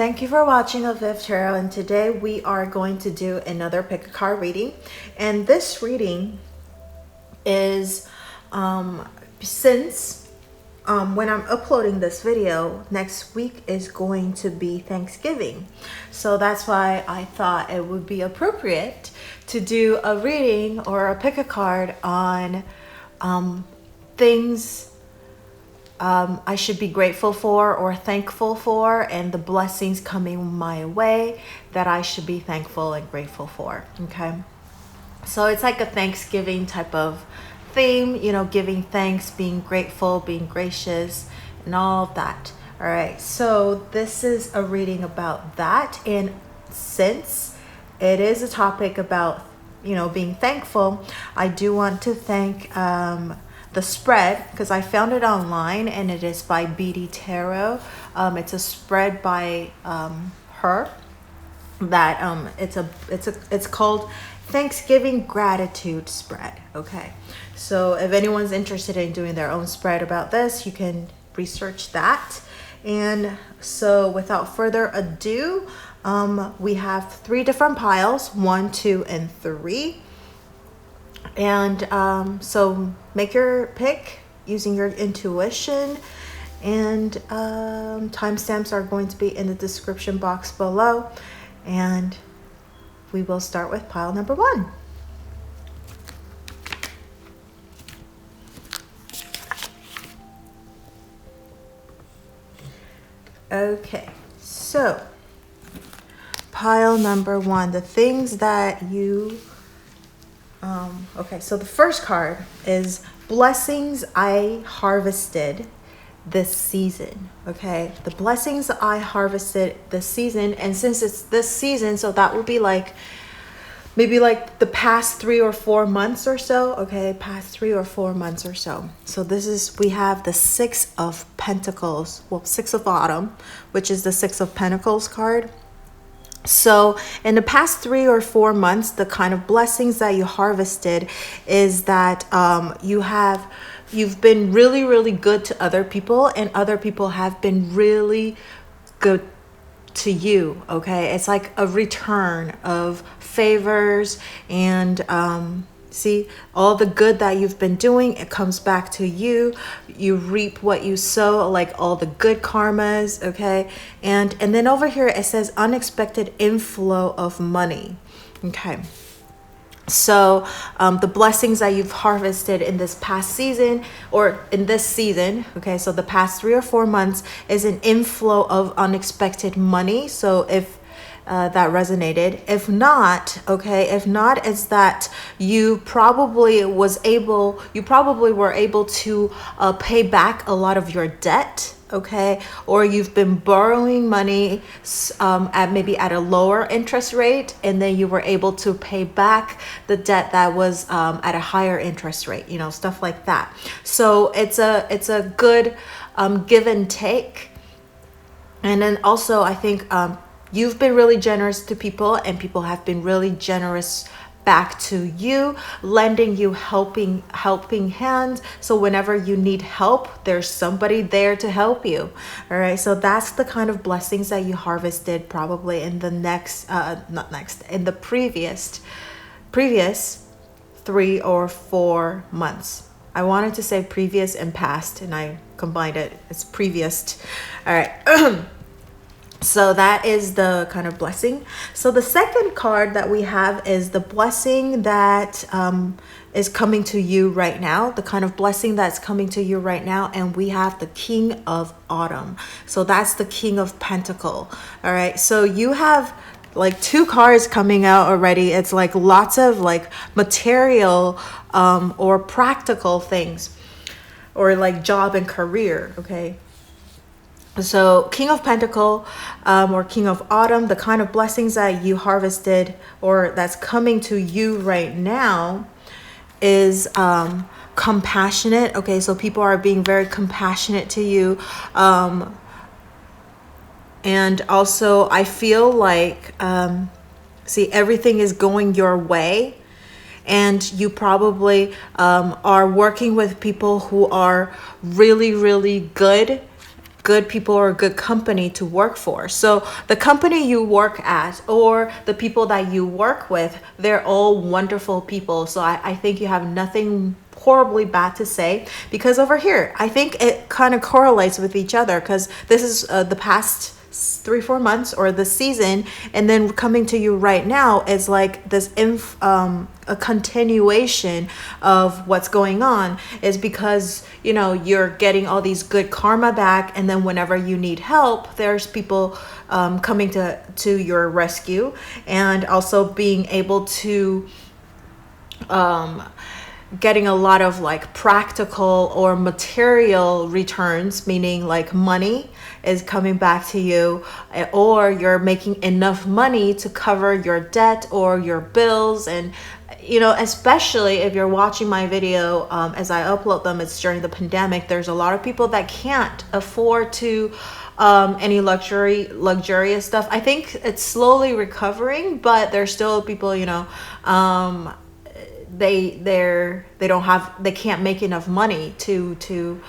thank you for watching avivTarot, and today we are going to do another pick a card reading. And this reading is since when I'm uploading this video, next week is going to be Thanksgiving. So that's why I thought it would be appropriate to do a reading or a pick a card on things I should be grateful for or thankful for, and the blessings coming my way that I should be thankful and grateful for. Okay, so it's like a Thanksgiving type of theme, you know, giving thanks, being grateful, being gracious, and all of that. All right, so this is a reading about that, and since it is a topic about, you know, being thankful, I do want to thank the spread, because I found it online, and it is by avivTarot. It's a spread by her that it's called Thanksgiving Gratitude Spread. Okay, so if anyone's interested in doing their own spread about this, you can research that. And so without further ado, we have 3 different piles, 1, 2, and 3. And so make your pick using your intuition, and timestamps are going to be in the description box below, and we will start with pile number 1. Okay, so pile number 1, the things that you okay, so the first card is blessings I harvested this season. Okay, the blessings I harvested this season, and since it's this season, so that would be like maybe like the past 3 or 4 months or so. Okay, past 3 or 4 months or so. So this is, we have the 6 of Pentacles, well, 6 of Autumn, which is the 6 of Pentacles card. So in the past 3 or 4 months, the kind of blessings that you harvested is that you've been really, really good to other people, and other people have been really good to you. Okay, it's like a return of favors, and see, all the good that you've been doing, it comes back to you. You reap what you sow, like all the good karmas. Okay, and then over here it says unexpected inflow of money. Okay, so the blessings that you've harvested in this past season, or in this season, okay, so the past 3 or 4 months is an inflow of unexpected money. So if that resonated, if not, okay, if not, it's that you probably were able to pay back a lot of your debt. Okay, or you've been borrowing money at a lower interest rate, and then you were able to pay back the debt that was at a higher interest rate, you know, stuff like that. So it's a good give and take. And then also I think you've been really generous to people, and people have been really generous back to you, lending you helping hands. So whenever you need help, there's somebody there to help you. All right, so that's the kind of blessings that you harvested probably in the in the previous 3 or 4 months. I wanted to say previous and past, and I combined it. It's previous. All right. So that is the kind of blessing. So the second card that we have is the blessing that is coming to you right now, the kind of blessing that's coming to you right now. And we have the King of Autumn. So that's the King of Pentacle. All right. So you have like 2 cards coming out already. It's like lots of like material or practical things, or like job and career. Okay. So King of Pentacle or King of Autumn, the kind of blessings that you harvested or that's coming to you right now is compassionate. Okay, so people are being very compassionate to you. And also I feel like, see, everything is going your way. And you probably are working with people who are really, really good good people or good company to work for. So the company you work at or the people that you work with, they're all wonderful people. So I think you have nothing horribly bad to say, because over here, I think it kind of correlates with each other, because this is the past 3-4 months or the season, and then coming to you right now is like this a continuation of what's going on, is because you're getting all these good karma back, and then whenever you need help, there's people coming to your rescue, and also being able to getting a lot of like practical or material returns, meaning like money is coming back to you, or you're making enough money to cover your debt or your bills. And especially if you're watching my video as I upload them, it's during the pandemic. There's a lot of people that can't afford to any luxurious stuff. I think it's slowly recovering, but there's still people, they can't make enough money to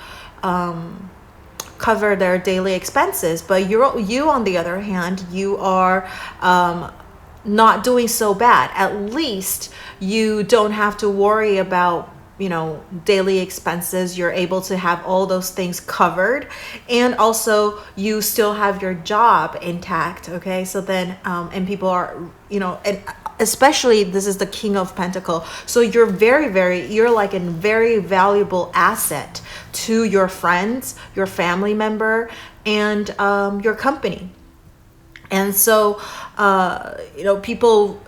cover their daily expenses. But you on the other hand, you are not doing so bad. At least you don't have to worry about daily expenses. You're able to have all those things covered, and also you still have your job intact. Okay, so then and people are and especially this is the King of Pentacles, so you're you're like a very valuable asset to your friends, your family member, and your company. And so people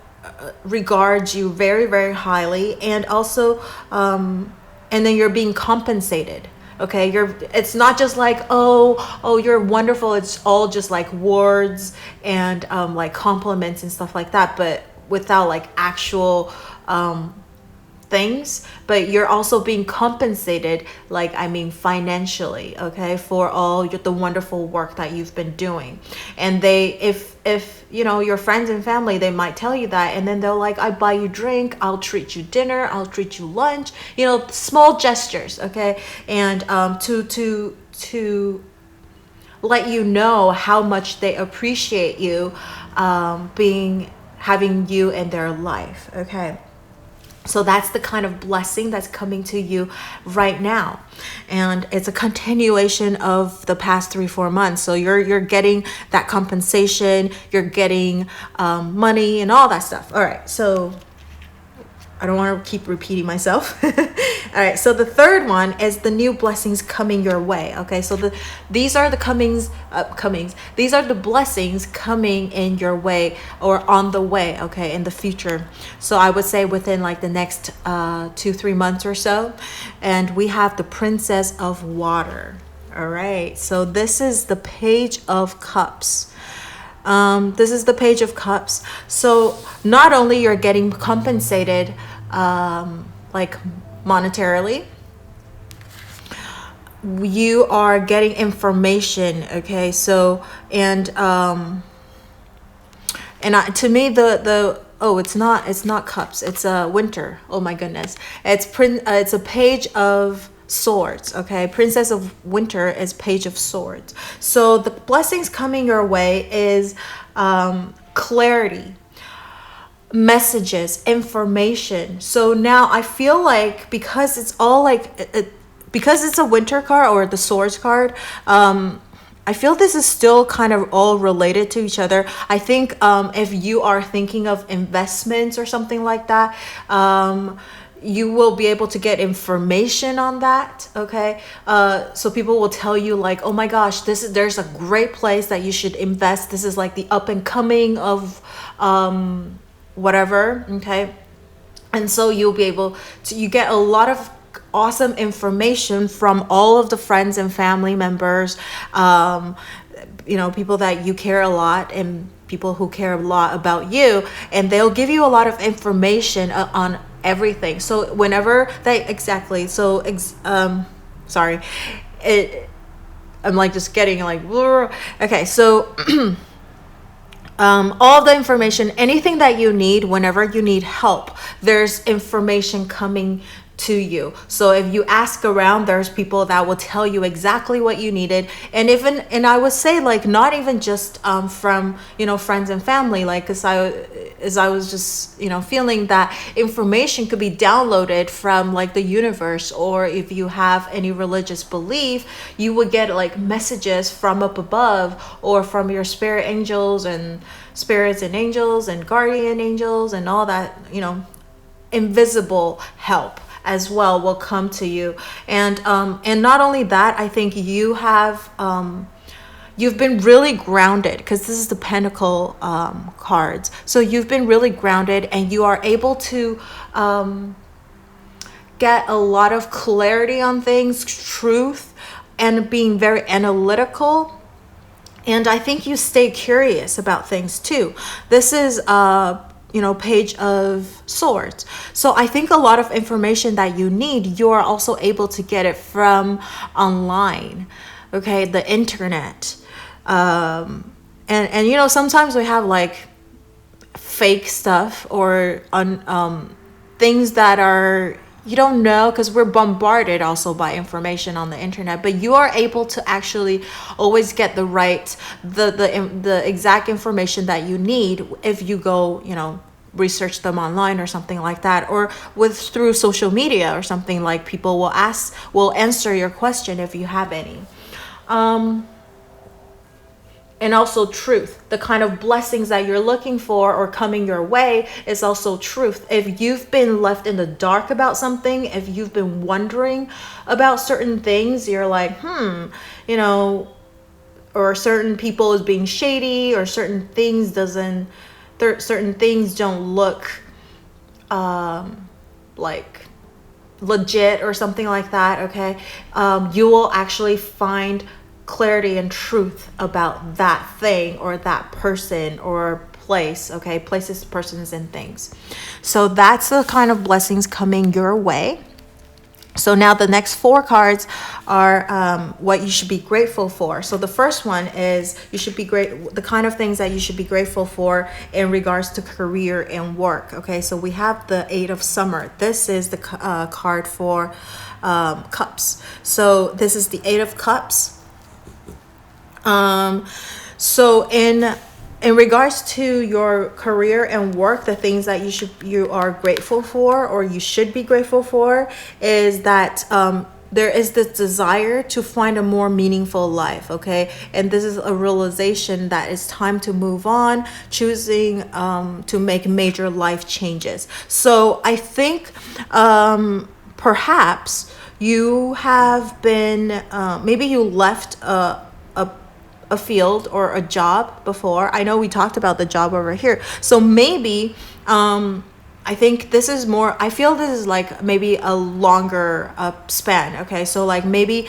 regard you very, very highly, and also and then you're being compensated. Okay, it's not just like oh you're wonderful, it's all just like words and like compliments and stuff like that, but without like actual things. But you're also being compensated, like financially, okay, for all the wonderful work that you've been doing. And if your friends and family, they might tell you that, and then they're like, I buy you drink, I'll treat you dinner, I'll treat you lunch, small gestures, okay, and to let you know how much they appreciate you having you in their life. Okay, so that's the kind of blessing that's coming to you right now, and it's a continuation of the past 3-4 months. So you're getting that compensation, you're getting money and all that stuff. All right, so I don't want to keep repeating myself. All right, so the third one is the new blessings coming your way. Okay, so these are the these are the blessings coming in your way or on the way, okay, in the future. So I would say within like the next 2-3 months or so. And we have the Princess of Water. All right, so this is the Page of Cups. This is the Page of Cups. So not only you're getting compensated like monetarily, you are getting information. Okay, so and to me it's not cups, it's a winter. Oh my goodness, it's a Page of Swords. Okay, Princess of Winter is Page of Swords. So the blessings coming your way is clarity, messages, information. So now I feel like because it's all like because it's a winter card or the Swords card, I feel this is still kind of all related to each other. I think if you are thinking of investments or something like that, you will be able to get information on that. Okay, so people will tell you like, oh my gosh, there's a great place that you should invest. This is like the up and coming of whatever. Okay, and so you'll be able to, you get a lot of awesome information from all of the friends and family members, people that you care a lot, and people who care a lot about you, and they'll give you a lot of information on everything. So whenever sorry, I'm like just getting like, okay, so all the information, anything that you need, whenever you need help, there's information coming to you. So if you ask around, there's people that will tell you exactly what you needed. And I would say, like, not even just from, you know, friends and family, like, as I was just, you know, feeling that information could be downloaded from like the universe, or if you have any religious belief, you would get like messages from up above, or from your spirit angels and spirits and angels and guardian angels and all that, you know, invisible help as well will come to you. And not only that, I think you have you've been really grounded, because this is the Pentacle cards. So you've been really grounded, and you are able to get a lot of clarity on things, truth, and being very analytical. And I think you stay curious about things too. This is you know, Page of Swords. So I think a lot of information that you need, you are also able to get it from online, okay, the internet. And you know, sometimes we have like fake stuff, or things that are, you don't know, because we're bombarded also by information on the internet, but you are able to actually always get the right, the exact information that you need if you go, you know, research them online or something like that, or through social media or something, like people will answer your question if you have any. And also truth, the kind of blessings that you're looking for or coming your way is also truth. If you've been left in the dark about something, if you've been wondering about certain things, you're like, you know, or certain people is being shady, or certain things don't look like legit or something like that, okay? You will actually find clarity and truth about that thing or that person or place, okay? Places, persons, and things. So that's the kind of blessings coming your way. So now the next 4 cards are what you should be grateful for. So the first one is the kind of things that you should be grateful for in regards to career and work. Okay, so we have the 8 of Summer. This is the card for Cups. So this is the 8 of Cups. So in regards to your career and work, the things that you are grateful for, or you should be grateful for, is that there is this desire to find a more meaningful life, okay? And this is a realization that it's time to move on, choosing to make major life changes. So I think perhaps you have been maybe you left a field or a job before. I know we talked about the job over here. So maybe I think this is more, I feel this is like maybe a longer span. Okay, so like maybe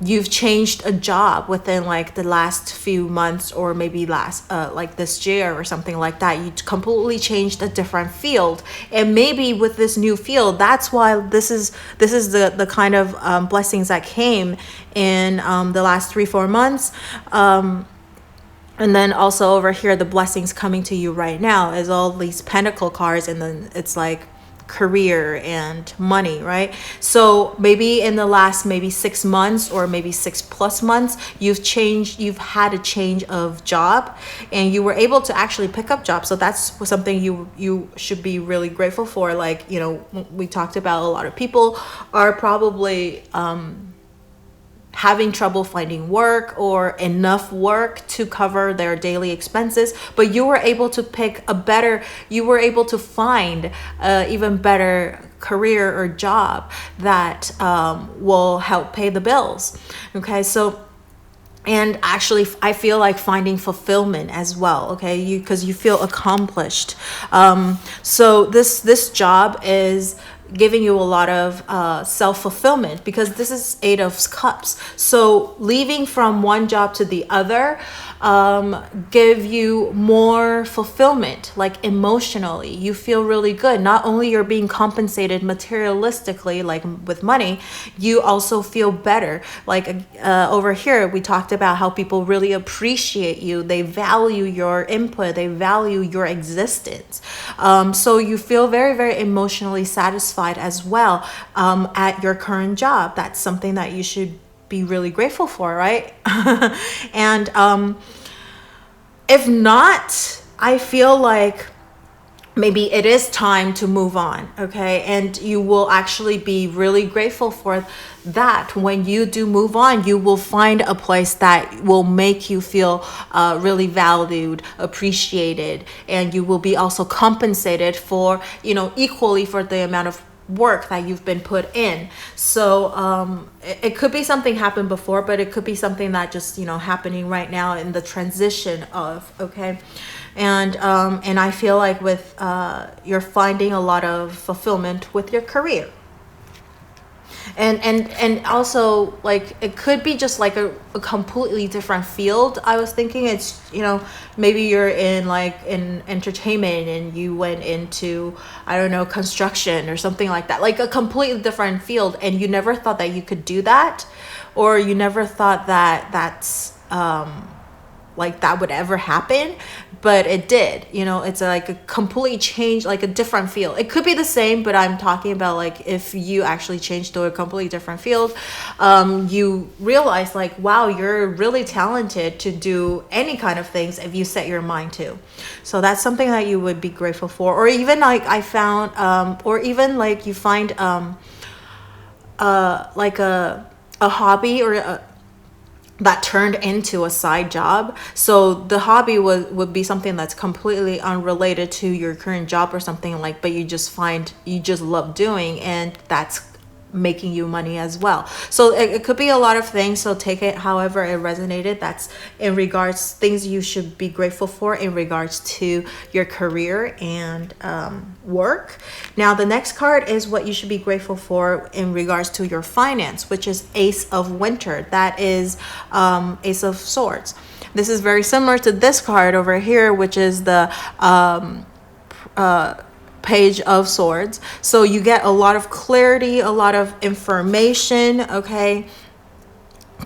you've changed a job within like the last few months, or maybe like this year or something like that. You completely changed a different field, and maybe with this new field, that's why this is the kind of blessings that came in the last 3-4 months. And then also over here, the blessings coming to you right now is all these Pentacle cards, and then it's like career and money, right? So maybe in the last 6 months, or maybe 6+ months, you've had a change of job, and you were able to actually pick up jobs. So that's something you should be really grateful for. Like, you know, we talked about, a lot of people are probably having trouble finding work or enough work to cover their daily expenses, but you were able to find even better career or job that will help pay the bills. Okay, so, and actually I feel like finding fulfillment as well, okay, because you feel accomplished. So this job is giving you a lot of self-fulfillment, because this is 8 of Cups. So leaving from one job to the other, give you more fulfillment, like emotionally. You feel really good. Not only you're being compensated materialistically, like with money, you also feel better. Like over here, we talked about how people really appreciate you. They value your input. They value your existence. So you feel very, very emotionally satisfied as well at your current job. That's something that you should be really grateful for, right? And if not, I feel like maybe it is time to move on, okay? And you will actually be really grateful for that. When you do move on, you will find a place that will make you feel really valued, appreciated, and you will be also compensated for, equally for the amount of work that you've been put in. So it could be something happened before, but it could be something that just happening right now in the transition of, okay? And I feel like with you're finding a lot of fulfillment with your career. And also, like, it could be just like a completely different field. I was thinking it's, maybe you're in entertainment and you went into, I don't know, construction or something like that, like a completely different field, and you never thought that you could do that, or you never thought that that's like that would ever happen, but it did. It's like a complete change, like a different field. It could be the same, but I'm talking about like if you actually change to a completely different field, you realize like, wow, you're really talented to do any kind of things if you set your mind to. So that's something that you would be grateful for. Or even like I found, or even like you find like a hobby or that turned into a side job. So the hobby would be something that's completely unrelated to your current job or something like, but you just love doing, and that's making you money as well. So it could be a lot of things. So take it however it resonated. That's in regards things you should be grateful for in regards to your career and work. Now the next card is what you should be grateful for in regards to your finance, which is Ace of Winter. That is Ace of Swords. This is very similar to this card over here, which is the Page of Swords. So you get a lot of clarity, a lot of information, okay?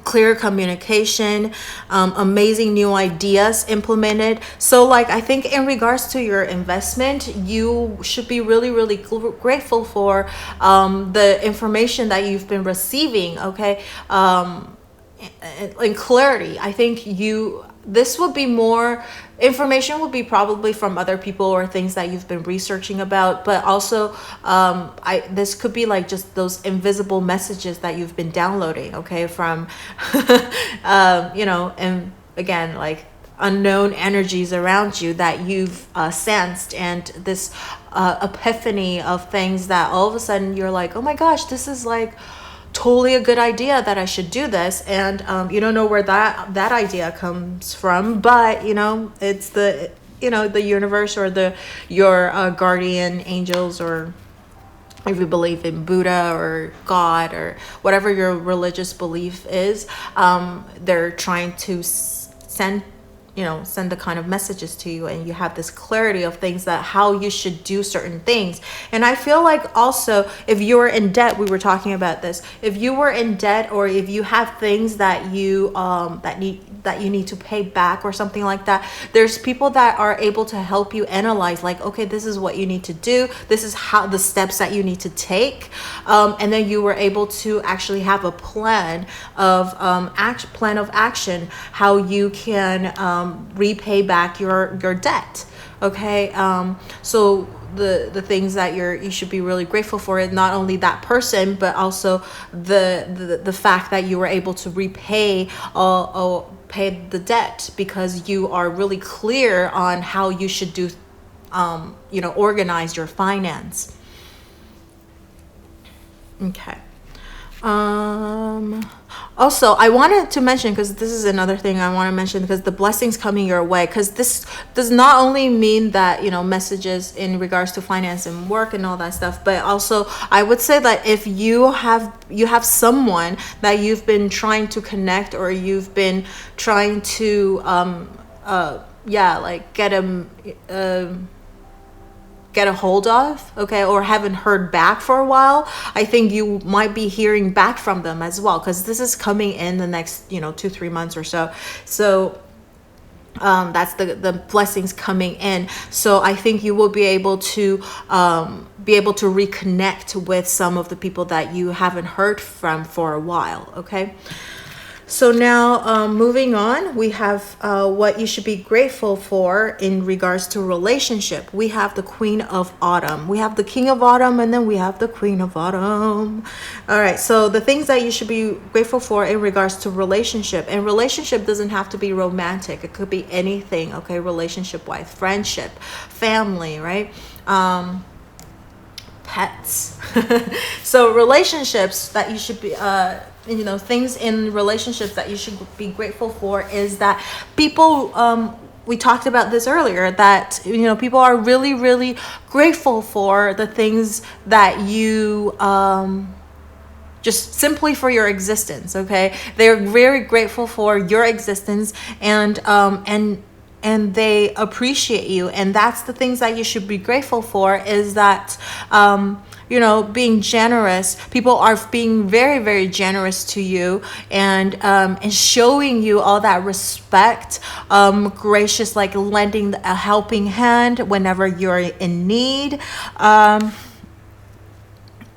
Clear communication, amazing new ideas implemented. So like I think in regards to your investment, you should be really, really grateful for the information that you've been receiving, okay? In clarity. I think this would be more information, would be probably from other people or things that you've been researching about, but also this could be like just those invisible messages that you've been downloading, okay, from and again, like unknown energies around you that you've sensed, and this epiphany of things that all of a sudden you're like, oh my gosh, this is like totally a good idea, that I should do this. And you don't know where that idea comes from, but it's the the universe or your guardian angels, or if you believe in Buddha or God or whatever your religious belief is, they're trying to send the kind of messages to you, and you have this clarity of things, that how you should do certain things. And I feel like also if you're in debt, we were talking about this, if you were in debt, or if you have things that you that you need to pay back or something like that, there's people that are able to help you analyze, like, okay, this is what you need to do, this is how the steps that you need to take, and then you were able to actually have a plan of action, how you can repay back your debt, okay? So the things that you should be really grateful for is not only that person, but also the fact that you were able to repay pay the debt, because you are really clear on how you should do organize your finance. Also, I wanted to mention, because this is another thing I want to mention, because the blessings coming your way, because this does not only mean that, you know, messages in regards to finance and work and all that stuff, but also I would say that if you have someone that you've been trying to connect, or you've been trying to like get a hold of, okay, or haven't heard back for a while, I think you might be hearing back from them as well, because this is coming in the next, you know, 2-3 months or so. So that's the blessings coming in. So I think you will be able to reconnect with some of the people that you haven't heard from for a while, okay? So now moving on, we have what you should be grateful for in regards to relationship. We have the Queen of Autumn. We have the King of Autumn, and then we have the Queen of Autumn. All right, so the things that you should be grateful for in regards to relationship. And relationship doesn't have to be romantic. It could be anything, okay? Relationship-wise, friendship, family, right? Pets. So relationships that you should be you know, things in relationships that you should be grateful for is that people, we talked about this earlier, that, you know, people are really, really grateful for the things that you just simply for your existence, okay? They're very grateful for your existence, and they appreciate you. And that's the things that you should be grateful for, is that you know, being generous. People are being very, very generous to you, and showing you all that respect, gracious, like lending a helping hand whenever you're in need, and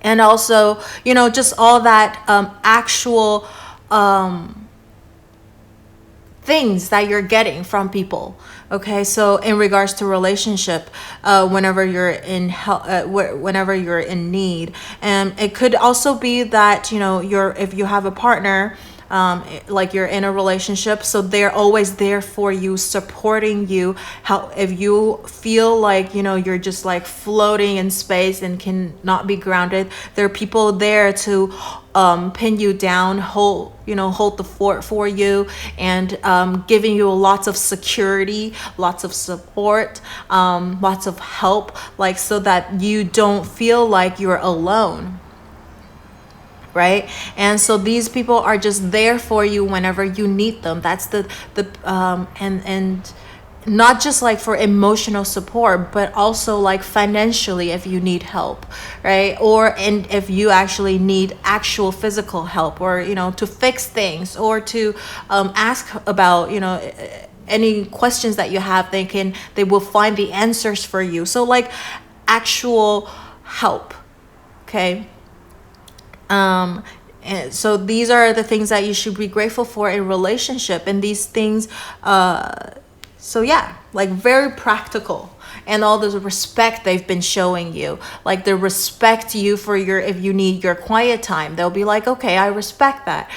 also, you know, just all that actual things that you're getting from people. Okay, so in regards to relationship, whenever you're in whenever you're in need, and it could also be that, you know, if you have a partner, like you're in a relationship, so they're always there for you, supporting you. If you feel like, you know, you're just like floating in space and cannot be grounded, there are people there to pin you down, hold the fort for you, and giving you lots of security, lots of support, lots of help, like, so that you don't feel like you're alone. Right? And so these people are just there for you whenever you need them. That's and not just like for emotional support, but also like financially if you need help, right? And if you actually need actual physical help, or, you know, to fix things, or to ask about, you know, any questions that you have, they will find the answers for you. So like actual help, okay? And so these are the things that you should be grateful for in relationship, and these things, so yeah, like very practical, and all the respect they've been showing you, like they respect you for if you need your quiet time, they'll be like, okay, I respect that,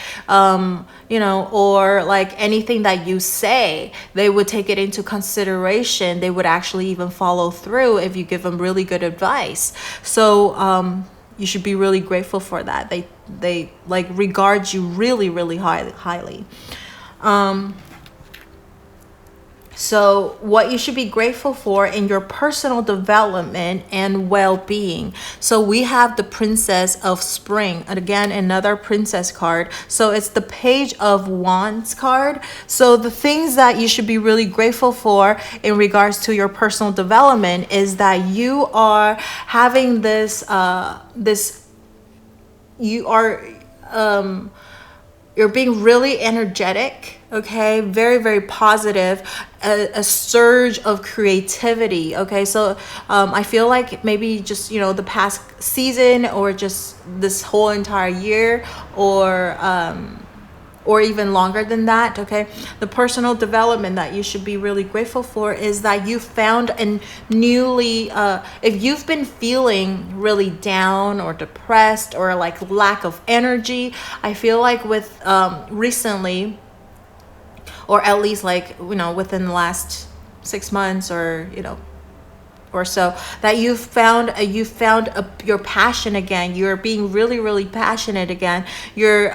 you know, or like anything that you say, they would take it into consideration. They would actually even follow through if you give them really good advice. So, you should be really grateful for that. They like regard you really, really highly. So what you should be grateful for in your personal development and well-being. So we have the Princess of Spring, and again, another princess card. So it's the Page of Wands card. So the things that you should be really grateful for in regards to your personal development is that you are having you're being really energetic, okay, very, very positive, a surge of creativity, okay? So I feel like maybe just, you know, the past season, or just this whole entire year, or even longer than that, okay? The personal development that you should be really grateful for is that you found a newly, if you've been feeling really down or depressed or like lack of energy, I feel like with recently, or at least like, you know, within the last 6 months, or, you know, or so, that you found your passion again. You're being really passionate again. Your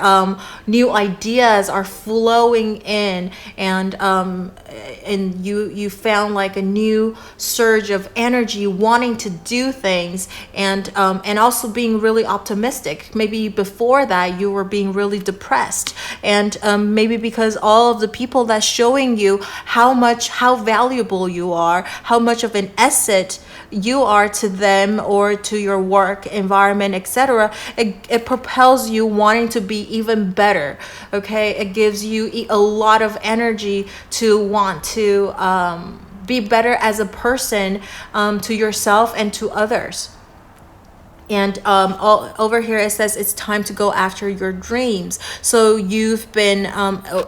new ideas are flowing in, and you found like a new surge of energy, wanting to do things, and also being really optimistic. Maybe before that you were being really depressed, and maybe because all of the people that's showing you how valuable you are, how much of an asset you are to them or to your work environment, etc., it propels you wanting to be even better. Okay, it gives you a lot of energy to want to be better as a person, to yourself and to others. And over here it says it's time to go after your dreams. So you've been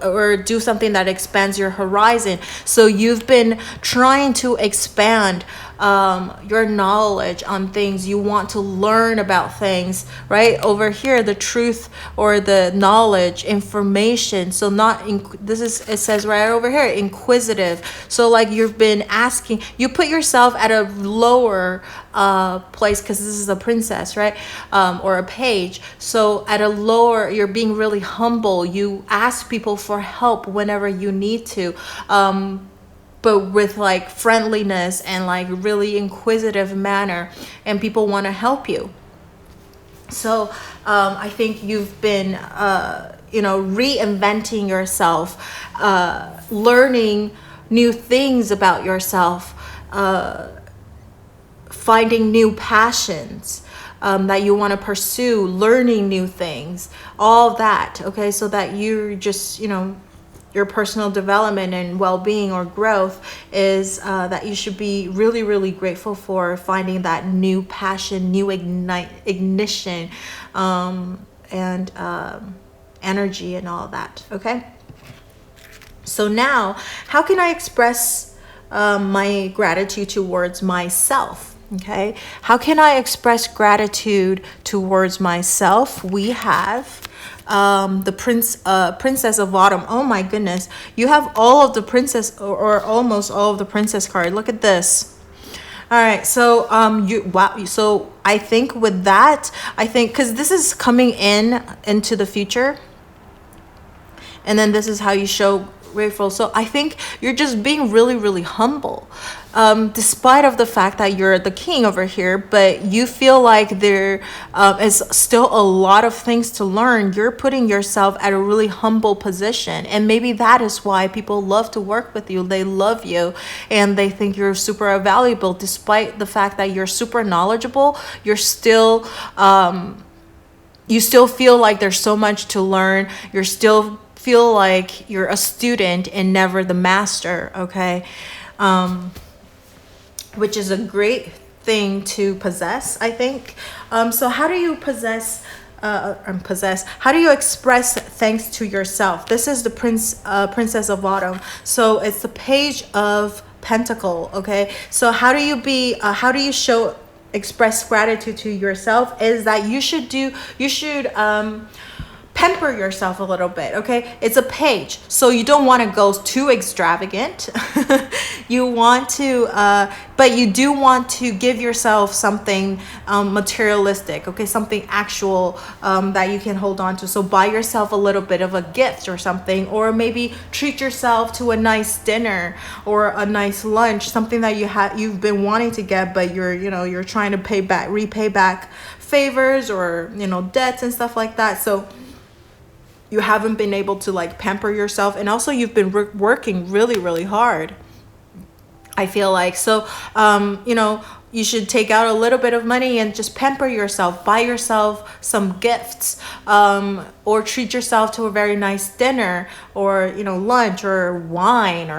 or do something that expands your horizon. So you've been trying to expand your knowledge on things. You want to learn about things, right? Over here, the truth or the knowledge, information. So it says right over here, inquisitive. So like you've been asking, you put yourself at a lower place, because this is a princess, right? Or a page. So at a lower, you're being really humble. You ask people for help whenever you need to. But with like friendliness and like really inquisitive manner, and people want to help you. So I think you've been reinventing yourself, learning new things about yourself, finding new passions that you want to pursue, learning new things, all that. Okay, so that you're just your personal development and well-being or growth is that you should be really grateful for, finding that new passion, new ignition, and energy and all that. Okay, so now how can I express my gratitude towards myself? Okay, how can I express gratitude towards myself? We have the Princess of Autumn. Oh my goodness, you have all of the princess, or almost all of the princess card. Look at this. All right, so so I think with that, because this is coming into the future, and then this is how you show grateful. So I think you're just being really humble, despite of the fact that you're the king over here, but you feel like there is still a lot of things to learn. You're putting yourself at a really humble position, and maybe that is why people love to work with you. They love you and they think you're super valuable. Despite the fact that you're super knowledgeable, you're still you still feel like there's so much to learn. You're still feel like you're a student and never the master. Okay, which is a great thing to possess, I think. So how do you how do you express thanks to yourself? This is the Princess of Autumn. So it's the Page of Pentacle. Okay, so how do you express gratitude to yourself? Is that you should pamper yourself a little bit. Okay, it's a page, so you don't want to go too extravagant. You want to but you do want to give yourself something materialistic, okay, something actual that you can hold on to. So buy yourself a little bit of a gift or something, or maybe treat yourself to a nice dinner or a nice lunch, something that you've been wanting to get, but you're trying to repay back favors or debts and stuff like that. So you haven't been able to like pamper yourself, and also you've been working really hard, I feel like. So you should take out a little bit of money and just pamper yourself, buy yourself some gifts, or treat yourself to a very nice dinner, or lunch or wine,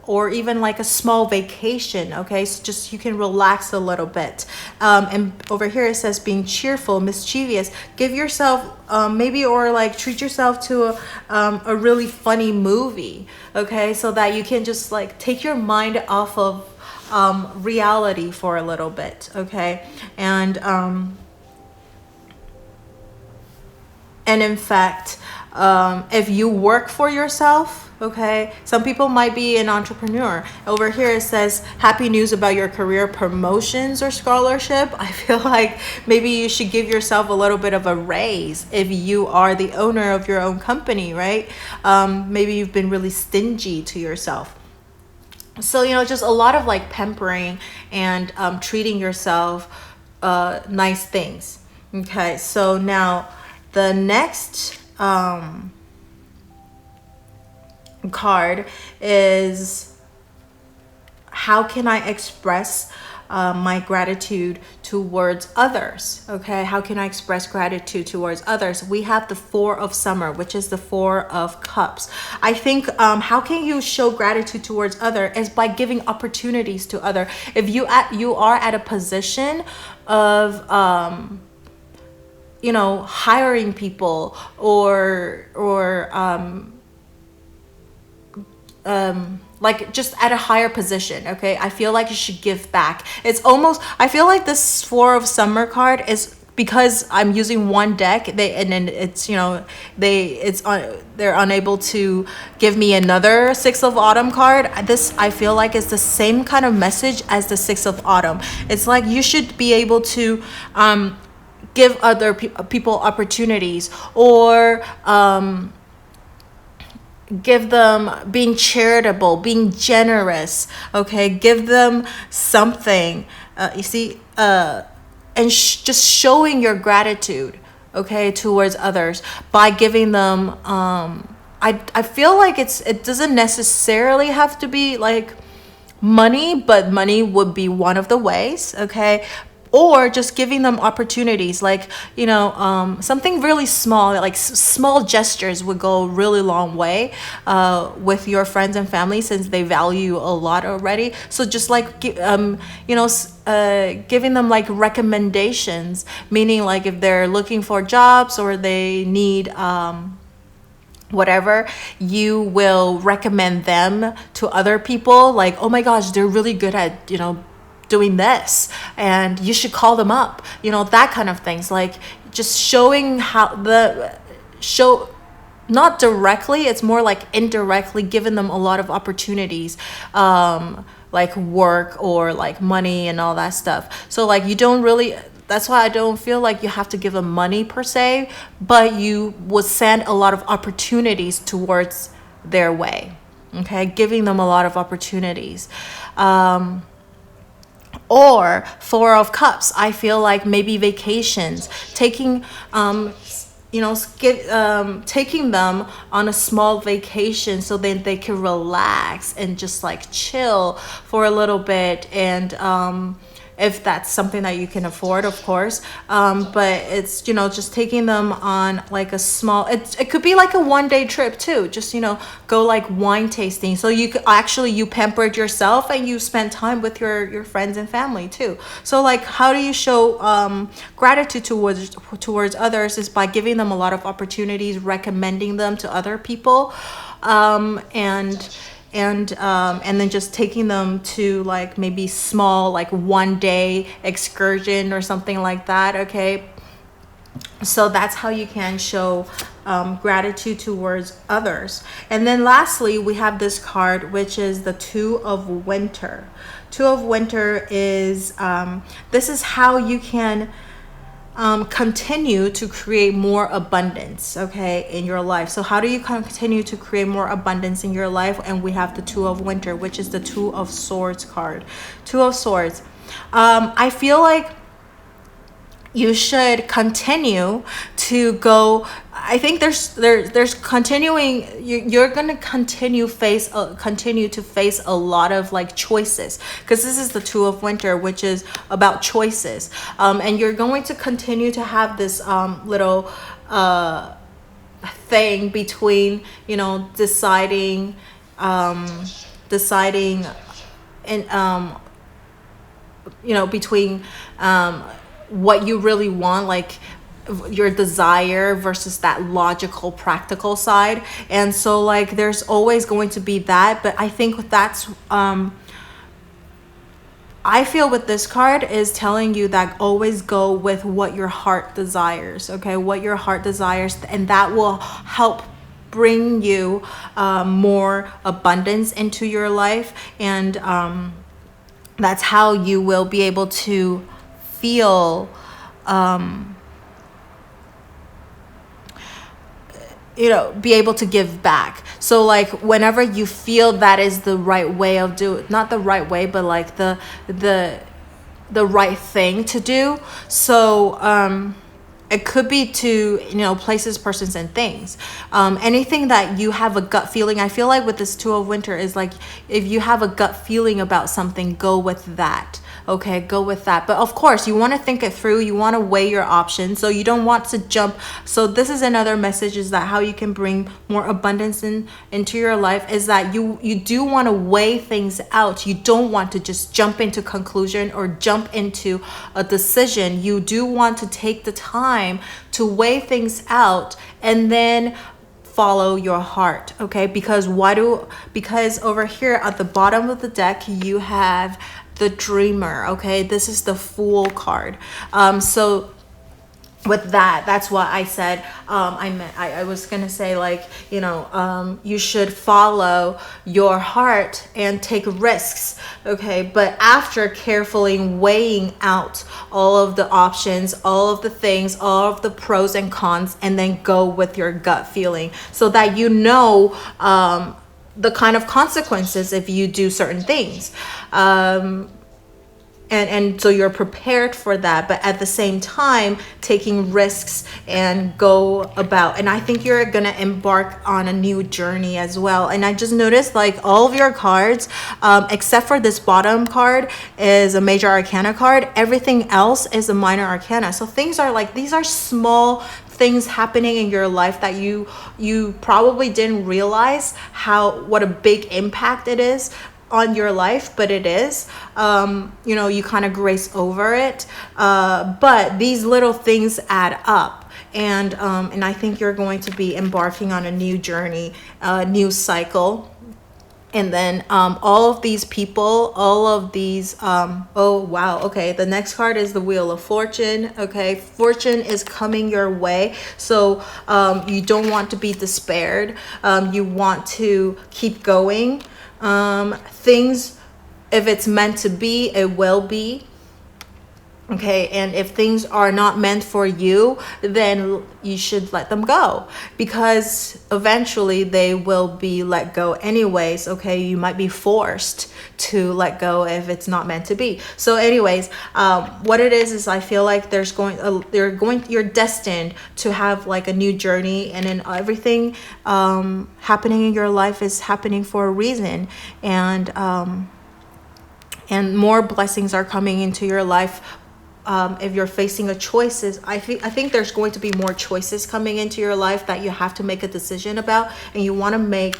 or even like a small vacation. Okay, so just you can relax a little bit. And over here it says being cheerful, mischievous. Give yourself maybe, or like treat yourself to a really funny movie. Okay, so that you can just like take your mind off of reality for a little bit. Okay, and in fact, If you work for yourself, okay, some people might be an entrepreneur. Over here it says happy news about your career promotions or scholarship. I feel like maybe you should give yourself a little bit of a raise if you are the owner of your own company, right? Maybe you've been really stingy to yourself. So, you know, just a lot of like pampering and treating yourself nice things. Okay, so now the next card is how can I express my gratitude towards others? Okay, how can I express gratitude towards others? We have the Four of Summer, which is the Four of Cups. I think how can you show gratitude towards other is by giving opportunities to other. If you are at a position of you know, hiring people or like just at a higher position, okay, I feel like you should give back. It's almost, I feel like this Four of Summer card is, because I'm using one deck, and then it's, you know, they're unable to give me another Six of Autumn card. This, I feel like, is the same kind of message as the Six of Autumn. It's like you should be able to give other people opportunities, or give them, being charitable, being generous, okay, give them something, you see, and just showing your gratitude, okay, towards others by giving them, I feel like it doesn't necessarily have to be like money, but money would be one of the ways, okay, or just giving them opportunities, like, you know, something really small, like small gestures would go a really long way with your friends and family, since they value a lot already. So just like, you know, giving them like recommendations, meaning like if they're looking for jobs or they need whatever, you will recommend them to other people, like, oh my gosh, they're really good at, you know, doing this, and you should call them up, you know, that kind of things. Like just showing how not directly, it's more like indirectly giving them a lot of opportunities, like work or like money and all that stuff. So like you don't really, that's why I don't feel like you have to give them money per se, but you would send a lot of opportunities towards their way, okay, giving them a lot of opportunities. Or Four of Cups, I feel like maybe vacations, taking you know, taking them on a small vacation so then they can relax and just like chill for a little bit, and if that's something that you can afford, of course, but it's, you know, just taking them on like a small, it could be like a one-day trip too, just, you know, go like wine tasting, so you could actually, you pampered yourself and you spent time with your friends and family too. So like, how do you show gratitude towards others is by giving them a lot of opportunities, recommending them to other people, and then just taking them to like maybe small, like one day excursion or something like that, okay? So that's how you can show gratitude towards others. And then lastly, we have this card, which is the Two of Winter. Two of Winter is, this is how you can continue to create more abundance, okay, in your life. So how do you continue to create more abundance in your life? And we have the Two of Winter, which is the Two of Swords card. Two of Swords. I feel like you should continue to go. I think there's continuing, you're gonna continue to face a lot of like choices, because this is the Two of Winter, which is about choices, and you're going to continue to have this little thing between, you know, deciding and you know, between what you really want, like your desire versus that logical, practical side. And so like there's always going to be that, but I think that's I feel with this card is telling you that always go with what your heart desires, okay? What your heart desires, and that will help bring you more abundance into your life, and that's how you will be able to feel be able to give back. So like whenever you feel that is the right way of not the right way, but like the right thing to do. So it could be to places, persons, and things. Anything that you have a gut feeling. I feel like with this Two of Winter is like, if you have a gut feeling about something, go with that. Okay, go with that. But of course, you want to think it through. You want to weigh your options. So you don't want to jump. So this is another message, is that how you can bring more abundance into your life is that you do want to weigh things out. You don't want to just jump into conclusion or jump into a decision. You do want to take the time to weigh things out and then follow your heart. Okay, because over here at the bottom of the deck you have the Dreamer. Okay, this is the Fool card. So with that's what I said. I was gonna say, like, you should follow your heart and take risks. Okay, but after carefully weighing out all of the options, all of the things, all of the pros and cons, and then go with your gut feeling, so that the kind of consequences if you do certain things. And so you're prepared for that, but at the same time taking risks and go about. And I think you're gonna embark on a new journey as well. And I just noticed, like, all of your cards, except for this bottom card is a major arcana card, everything else is a minor arcana. So things are like, these are small things happening in your life that you probably didn't realize what a big impact it is on your life, but it is. You kind of grace over it, but these little things add up, and I think you're going to be embarking on a new journey, a new cycle. And then all of these people, oh wow, okay, the next card is the Wheel of Fortune. Okay, fortune is coming your way, so you don't want to be despaired. You want to keep going. Things, if it's meant to be, it will be. Okay, and if things are not meant for you, then you should let them go, because eventually they will be let go anyways. Okay, you might be forced to let go if it's not meant to be. So anyways, what it is I feel like you're destined to have like a new journey, and then everything happening in your life is happening for a reason, and more blessings are coming into your life. If you're facing choices, I think there's going to be more choices coming into your life that you have to make a decision about, and you want to make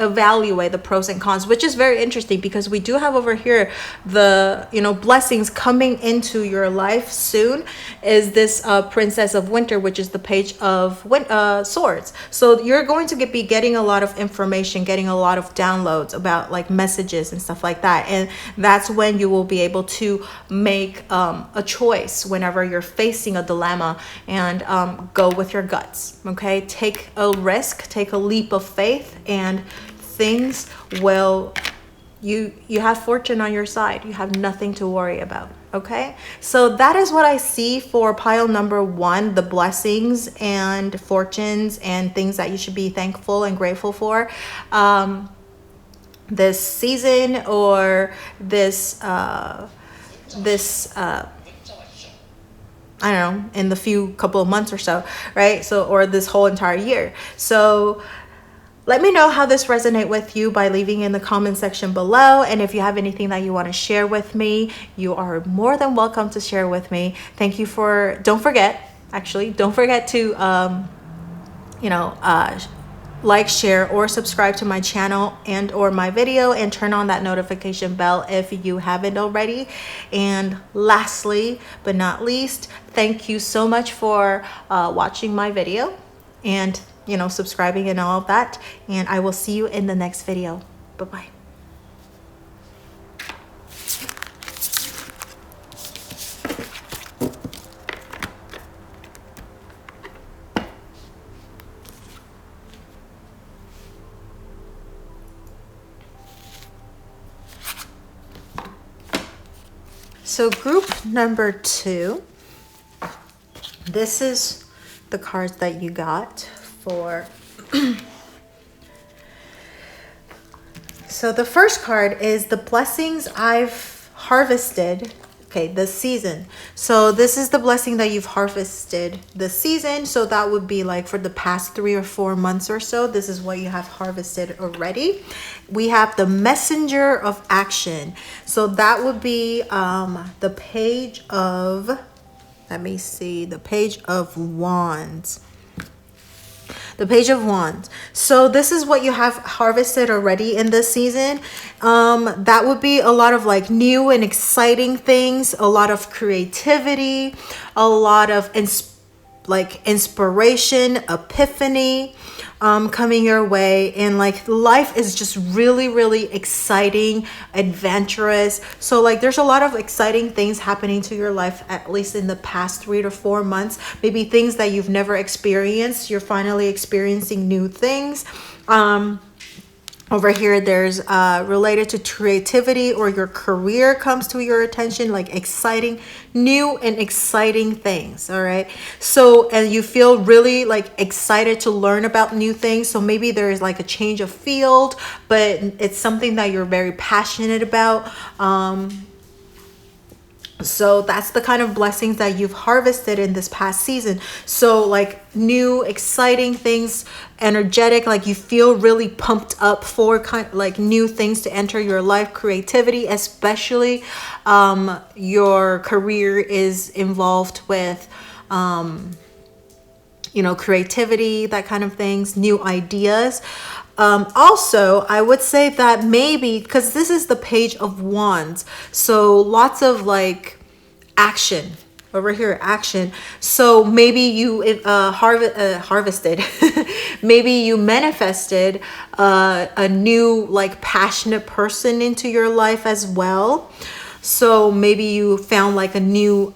evaluate the pros and cons, which is very interesting, because we do have over here the blessings coming into your life soon is this Princess of Winter, which is the Page of Swords. So you're going to be getting a lot of information, getting a lot of downloads about like messages and stuff like that, and that's when you will be able to make a choice whenever you're facing a dilemma, and go with your guts. Okay, take a risk, take a leap of faith, and things will, you have fortune on your side. You have nothing to worry about. Okay, so that is what I see for pile number 1, the blessings and fortunes and things that you should be thankful and grateful for this season, or this I don't know, in the couple of months or so, right? So, or this whole entire year. So let me know how this resonates with you by leaving in the comment section below. And if you have anything that you want to share with me, you are more than welcome to share with me. Thank you don't forget to, like, share, or subscribe to my channel and or my video, and turn on that notification bell if you haven't already. And lastly but not least, thank you so much for watching my video, and subscribing and all of that, and I will see you in the next video. Bye-bye. So group number 2, this is the cards that you got for so the first card is the blessings I've harvested, okay, this season. So this is the blessing that you've harvested this season. So that would be like for the past 3 or 4 months or so. This is what you have harvested already. We have the messenger of action. So that would be the page of, let me see, the page of wands. The page of wands. So this is what you have harvested already in this season. That would be a lot of like new and exciting things, a lot of creativity, a lot of inspiration, epiphany coming your way, and like life is just really exciting, adventurous. So like there's a lot of exciting things happening to your life, at least in the past 3 to 4 months. Maybe things that you've never experienced, you're finally experiencing new things. Over here, there's related to creativity, or your career comes to your attention, like exciting, new and exciting things. All right. So, and you feel really like excited to learn about new things. So maybe there's like a change of field, but it's something that you're very passionate about. So that's the kind of blessings that you've harvested in this past season. So like new, exciting things, energetic, like you feel really pumped up for like new things to enter your life, creativity, especially your career is involved with, creativity, that kind of things, new ideas. Also, I would say that maybe, because this is the page of wands, so lots of like action over here, action. So maybe you harvested, maybe you manifested a new like passionate person into your life as well. So maybe you found like a new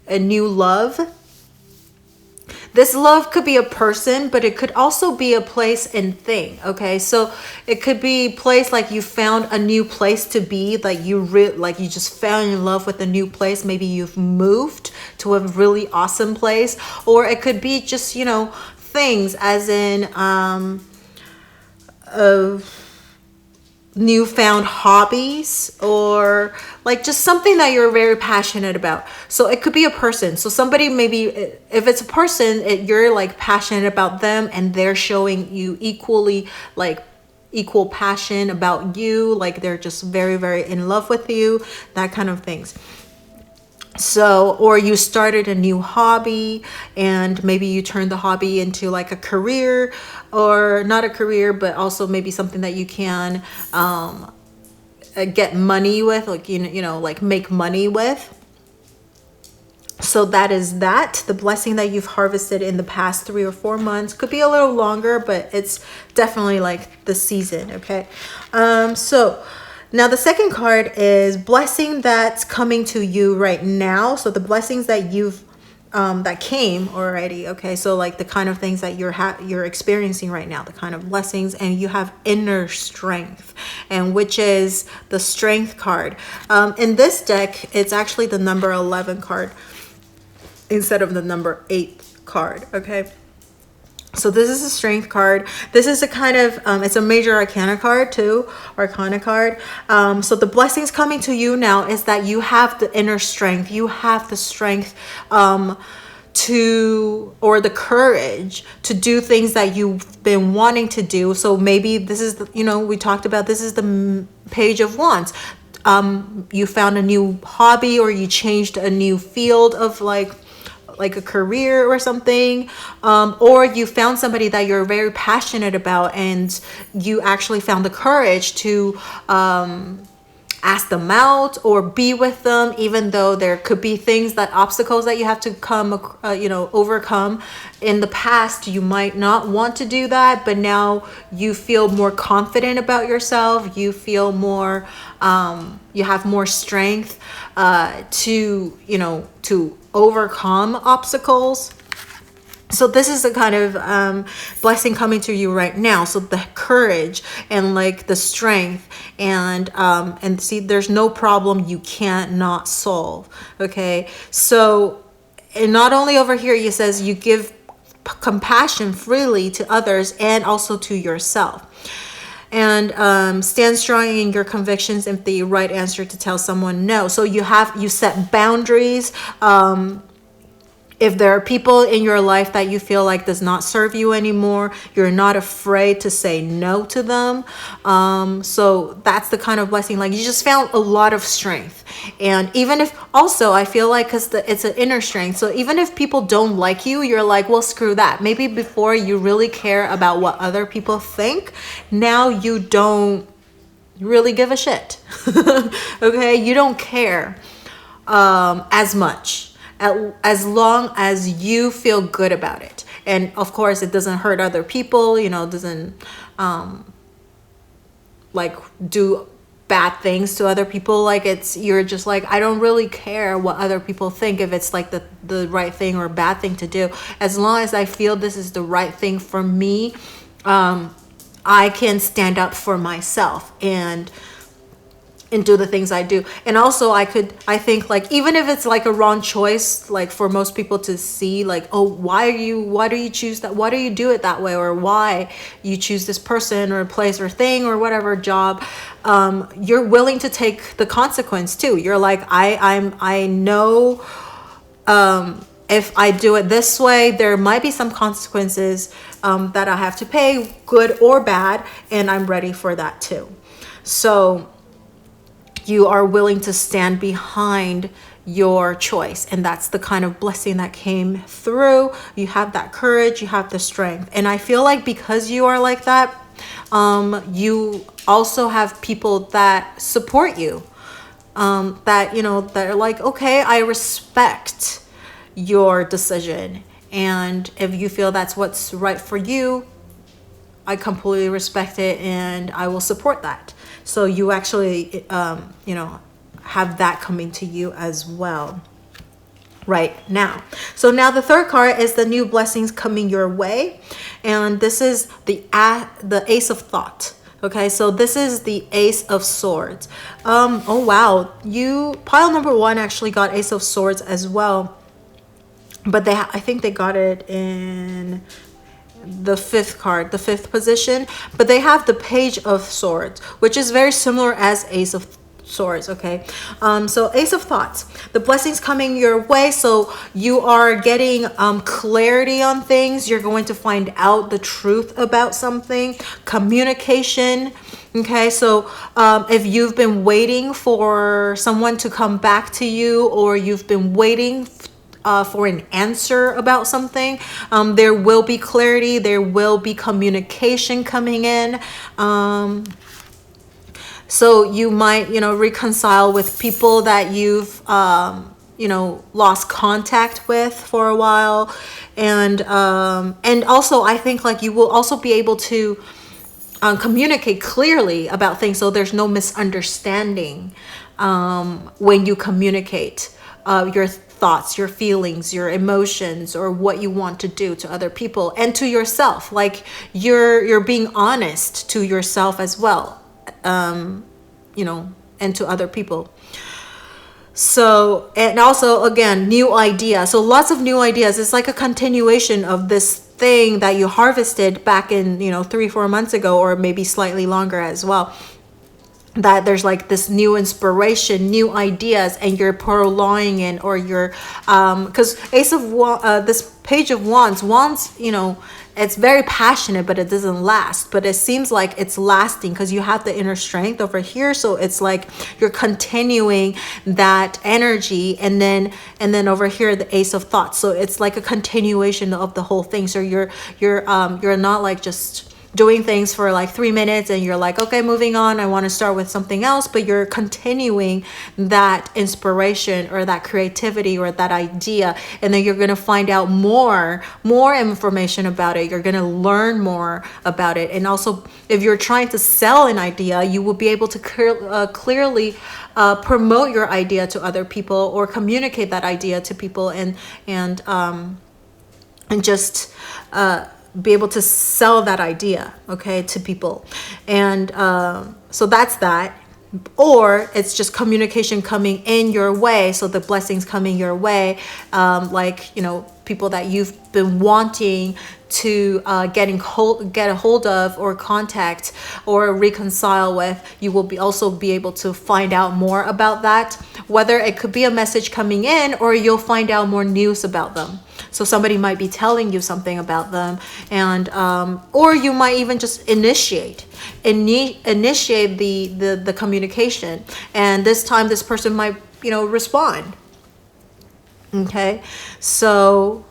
love. This love could be a person, but it could also be a place and thing. Okay, so it could be a place, like you found a new place to be, like you just fell in love with a new place. Maybe you've moved to a really awesome place, or it could be just things, as in newfound hobbies, or like just something that you're very passionate about. So it could be a person. So somebody, maybe if it's a person, you're like passionate about them, and they're showing you equal passion about you, like they're just very in love with you, that kind of things. So, or you started a new hobby, and maybe you turned the hobby into like a career, or not a career, but also maybe something that you can get money with, like like make money with. So that is the blessing that you've harvested in the past 3 or 4 months. Could be a little longer, but it's definitely like the season. Okay. So now the second card is blessing that's coming to you right now. So the blessings that you've that came already. Okay, so like the kind of things that you're experiencing right now, the kind of blessings, and you have inner strength, and which is the strength card. In this deck, it's actually the number 11 card instead of the number 8 card. Okay. So this is a strength card. This is a kind of, it's a major arcana card too, arcana card. So the blessings coming to you now is that you have the inner strength. You have the strength or the courage to do things that you've been wanting to do. So maybe this is, we talked about, this is the page of wands. You found a new hobby, or you changed a new field of like a career or something, or you found somebody that you're very passionate about, and you actually found the courage to ask them out or be with them, even though there could be things that obstacles that you have to overcome. In the past, you might not want to do that, but now you feel more confident about yourself. You feel more, you have more strength to overcome obstacles. So this is the kind of blessing coming to you right now. So the courage and like the strength and see, there's no problem you can't not solve. Okay. So, and not only over here, it says you give compassion freely to others and also to yourself. And stand strong in your convictions if the right answer to tell someone no. So you set boundaries. If there are people in your life that you feel like does not serve you anymore, you're not afraid to say no to them. So that's the kind of blessing, like you just found a lot of strength. And even if also, I feel like because it's an inner strength. So even if people don't like you, you're like, well, screw that. Maybe before you really care about what other people think. Now you don't really give a shit. Okay. You don't care as much. As long as you feel good about it. And of course, it doesn't hurt other people, doesn't like do bad things to other people. Like you're just like, I don't really care what other people think, if it's like the right thing or bad thing to do. As long as I feel this is the right thing for me, I can stand up for myself and do the things I do. And also I think like, even if it's like a wrong choice, like for most people to see like, oh, why do you choose that? Why do you do it that way? Or why you choose this person or place or thing or whatever job, you're willing to take the consequence too. You're like, I know, if I do it this way, there might be some consequences, that I have to pay, good or bad. And I'm ready for that too. So you are willing to stand behind your choice. And that's the kind of blessing that came through. You have that courage, you have the strength. And I feel like because you are like that, you also have people that support you, that are like, okay, I respect your decision. And if you feel that's what's right for you, I completely respect it and I will support that. So you actually, have that coming to you as well right now. So now the third card is the new blessings coming your way. And this is the Ace of Thought. Okay, so this is the Ace of Swords. Oh, wow. Pile number one actually got Ace of Swords as well. But I think they got it in the fifth card, the fifth position, but they have the Page of Swords, which is very similar as Ace of Swords. Okay, so Ace of Thoughts, the blessings coming your way. So you are getting clarity on things. You're going to find out the truth about something. Communication. Okay, so if you've been waiting for someone to come back to you, or you've been waiting for an answer about something, there will be clarity, there will be communication coming in. So you might, reconcile with people that you've, lost contact with for a while. And also I think like you will also be able to communicate clearly about things. So there's no misunderstanding when you communicate your thoughts, your feelings, your emotions, or what you want to do to other people and to yourself. Like you're being honest to yourself as well, and to other people. So, and also again, new ideas. So lots of new ideas. It's like a continuation of this thing that you harvested back in, 3-4 months ago, or maybe slightly longer as well. That there's like this new inspiration, new ideas, and you're prolonging it, or you're because this Page of Wands, it's very passionate, but it doesn't last. But it seems like it's lasting because you have the inner strength over here. So it's like you're continuing that energy, and then over here the Ace of Thoughts. So it's like a continuation of the whole thing. So you're not like just doing things for like 3 minutes and you're like, okay, moving on, I want to start with something else, but you're continuing that inspiration or that creativity or that idea, and then you're going to find out more information about it. You're going to learn more about it. And also, if you're trying to sell an idea, you will be able to clearly promote your idea to other people or communicate that idea to people, and just be able to sell that idea, okay, to people. And so that's that. Or it's just communication coming in your way, so the blessings coming your way, like, you know, people that you've been wanting to get a hold of or contact or reconcile with. You will also be able to find out more about that, whether it could be a message coming in or you'll find out more news about them. So somebody might be telling you something about them, and or you might even just initiate the communication, and this time this person might, you know, respond. Okay, so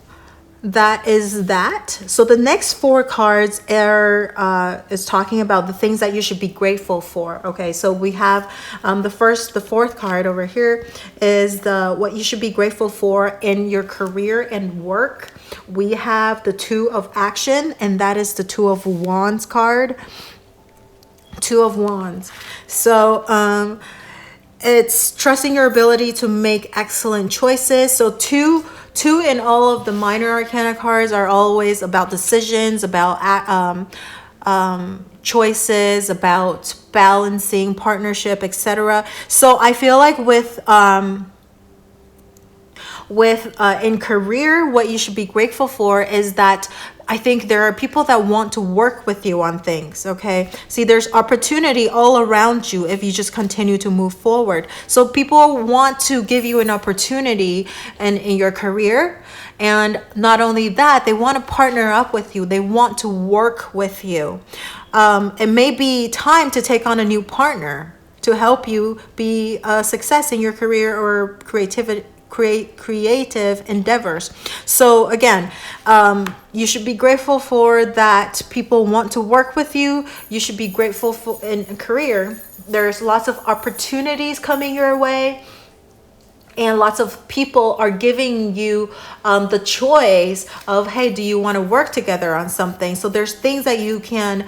that is that. So the next 4 cards is talking about the things that you should be grateful for. Okay, so we have the 4th card over here is what you should be grateful for in your career and work. We have the 2 of action, and that is the 2 of wands card. 2 of wands. So it's trusting your ability to make excellent choices. So two in all of the minor arcana cards are always about decisions, about choices, about balancing, partnership, etc. So I feel like with in career, what you should be grateful for is that I think there are people that want to work with you on things, okay? See, there's opportunity all around you if you just continue to move forward. So people want to give you an opportunity in your career. And not only that, they want to partner up with you. They want to work with you. It may be time to take on a new partner to help you be a success in your career or creative endeavors. So again, you should be grateful for that people want to work with you. You should be grateful for in career. There's lots of opportunities coming your way, and lots of people are giving you the choice of, hey, do you want to work together on something? So there's things that you can,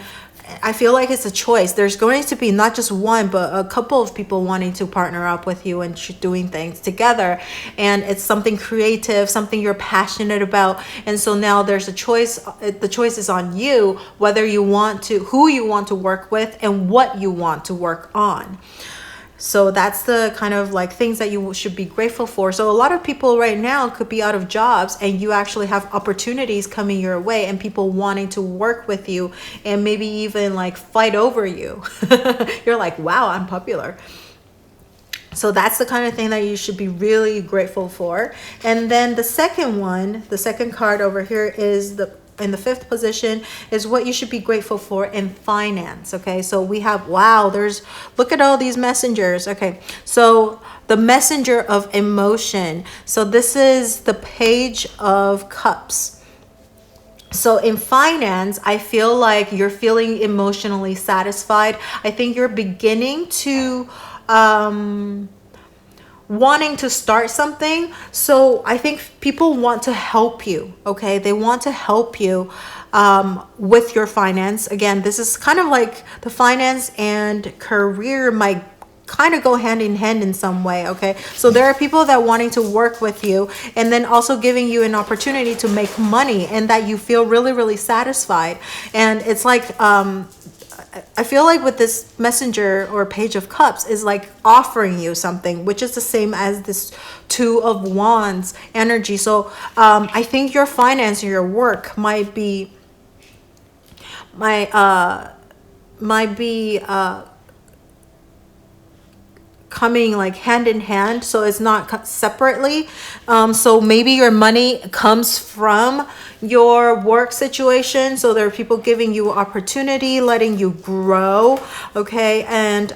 I feel like it's a choice. There's going to be not just one, but a couple of people wanting to partner up with you and doing things together. And it's something creative, something you're passionate about. And so now there's a choice. The choice is on you, whether you want to, who you want to work with and what you want to work on. So that's the kind of like things that you should be grateful for. So a lot of people right now could be out of jobs, and you actually have opportunities coming your way and people wanting to work with you and maybe even like fight over you. You're like, wow, I'm popular. So that's the kind of thing that you should be really grateful for. And then the second card over here is in the 5th position is what you should be grateful for in finance. Okay, so we have, wow, look at all these messengers. Okay, so the messenger of emotion. So this is the Page of Cups. So in finance, I feel like you're feeling emotionally satisfied. I think you're beginning to wanting to start something. So I think people want to help you. Okay, they want to help you with your finance. Again, this is kind of like the finance and career might kind of go hand in hand in some way. Okay, so there are people that wanting to work with you and then also giving you an opportunity to make money, and that you feel really, really satisfied. And it's like I feel like with this messenger or Page of Cups is like offering you something, which is the same as this 2 of Wands energy. So I think your finance or your work might be coming like hand in hand, so it's not separately. So maybe your money comes from your work situation, so there are people giving you opportunity, letting you grow. Okay, and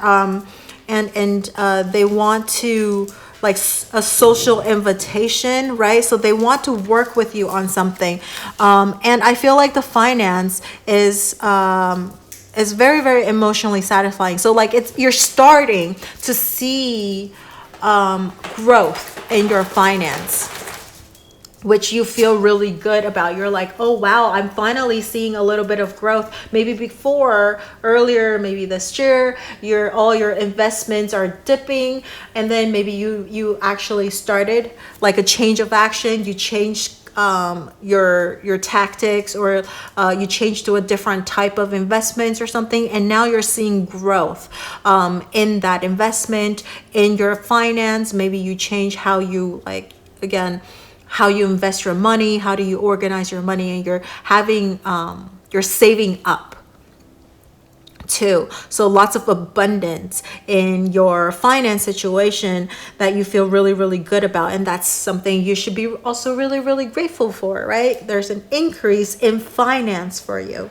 they want to like a social invitation, right? So they want to work with you on something. And I feel like the finance is very, very emotionally satisfying. So like you're starting to see growth in your finance, which you feel really good about. You're like, oh wow, I'm finally seeing a little bit of growth. Maybe earlier, maybe this year, all your investments are dipping, and then maybe you actually started like a change of action. You changed your tactics, or you changed to a different type of investments or something, and now you're seeing growth in that investment, in your finance. Maybe you change how you how you invest your money, how do you organize your money, and you're saving up too. So lots of abundance in your finance situation that you feel really, really good about. And that's something you should be also really, really grateful for, right? There's an increase in finance for you.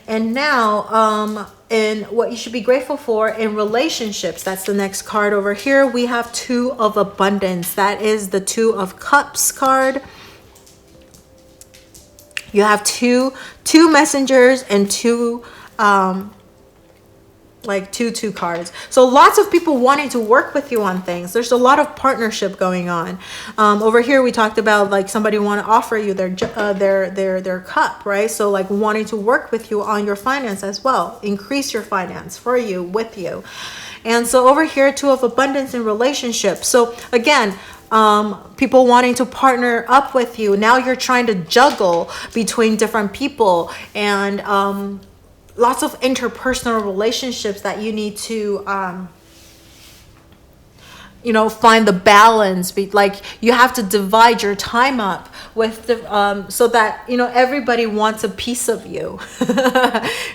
And now, in what you should be grateful for in relationships, that's the next card over here. We have Two of Abundance. That is the Two of Cups card. You have two messengers and two cards. So lots of people wanting to work with you on things. There's a lot of partnership going on. Over here we talked about like somebody want to offer you their cup, right? So like wanting to work with you on your finance as well, increase your finance for you, with you. And so over here, Two of Abundance in relationships. So again, people wanting to partner up with you. Now you're trying to juggle between different people, and lots of interpersonal relationships that you need to find the balance. Like you have to divide your time up with so that everybody wants a piece of you.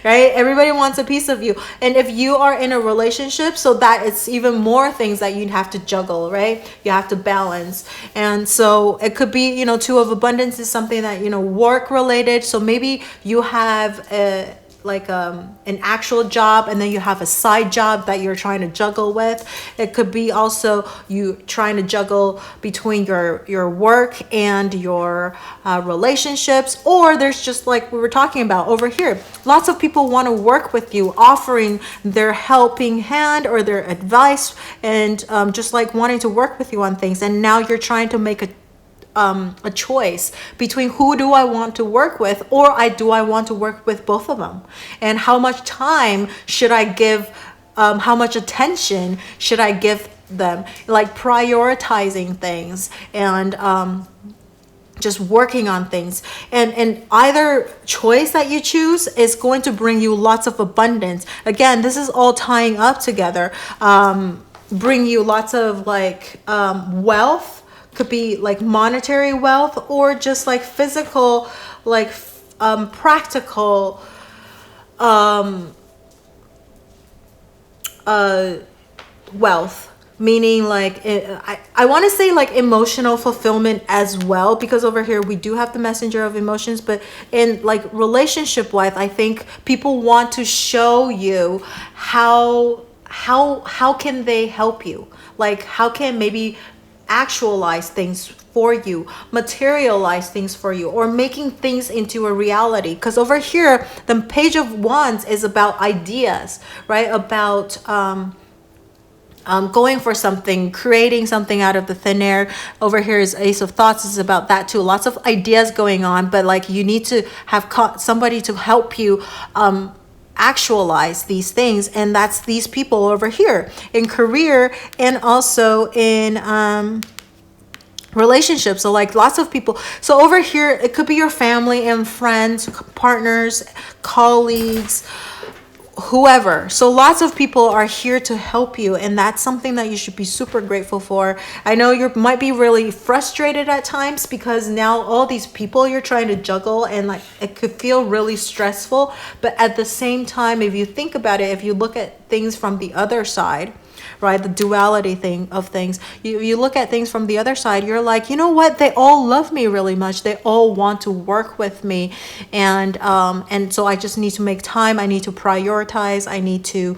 Right? Everybody wants a piece of you. And if you are in a relationship, so that it's even more things that you have to juggle, right? You have to balance. And so it could be, Two of Abundance is something that work related. So maybe you have an actual job, and then you have a side job that you're trying to juggle with. It could be also you trying to juggle between your work and your relationships, or there's just like we were talking about over here, lots of people want to work with you, offering their helping hand or their advice, and just like wanting to work with you on things. And now you're trying to make a choice between who do I want to work with, or do I want to work with both of them, and how much time should I give, how much attention should I give them, like prioritizing things and just working on things. And either choice that you choose is going to bring you lots of abundance. Again, this is all tying up together, bring you lots of wealth. Could be like monetary wealth, or just like physical, like practical wealth, meaning like I want to say like emotional fulfillment as well, because over here we do have the messenger of emotions. But in like relationship wise, I think people want to show you how can they help you, like how can maybe actualize things for you, materialize things for you, or making things into a reality. Because over here the Page of Wands is about ideas, right? About going for something, creating something out of the thin air. Over here is Ace of Thoughts, is about that too. Lots of ideas going on, but like you need to have somebody to help you actualize these things, and that's these people over here in career and also in relationships. So like lots of people. So over here it could be your family and friends, partners, colleagues, whoever. So lots of people are here to help you, and that's something that you should be super grateful for. I know you might be really frustrated at times because now all these people you're trying to juggle, and like it could feel really stressful. But at the same time, if you think about it, if you look at things from the other side, right, the duality thing of things, you look at things from the other side, you're like, you know what, they all love me really much, they all want to work with me, and so I just need to make time, I need to prioritize, I need to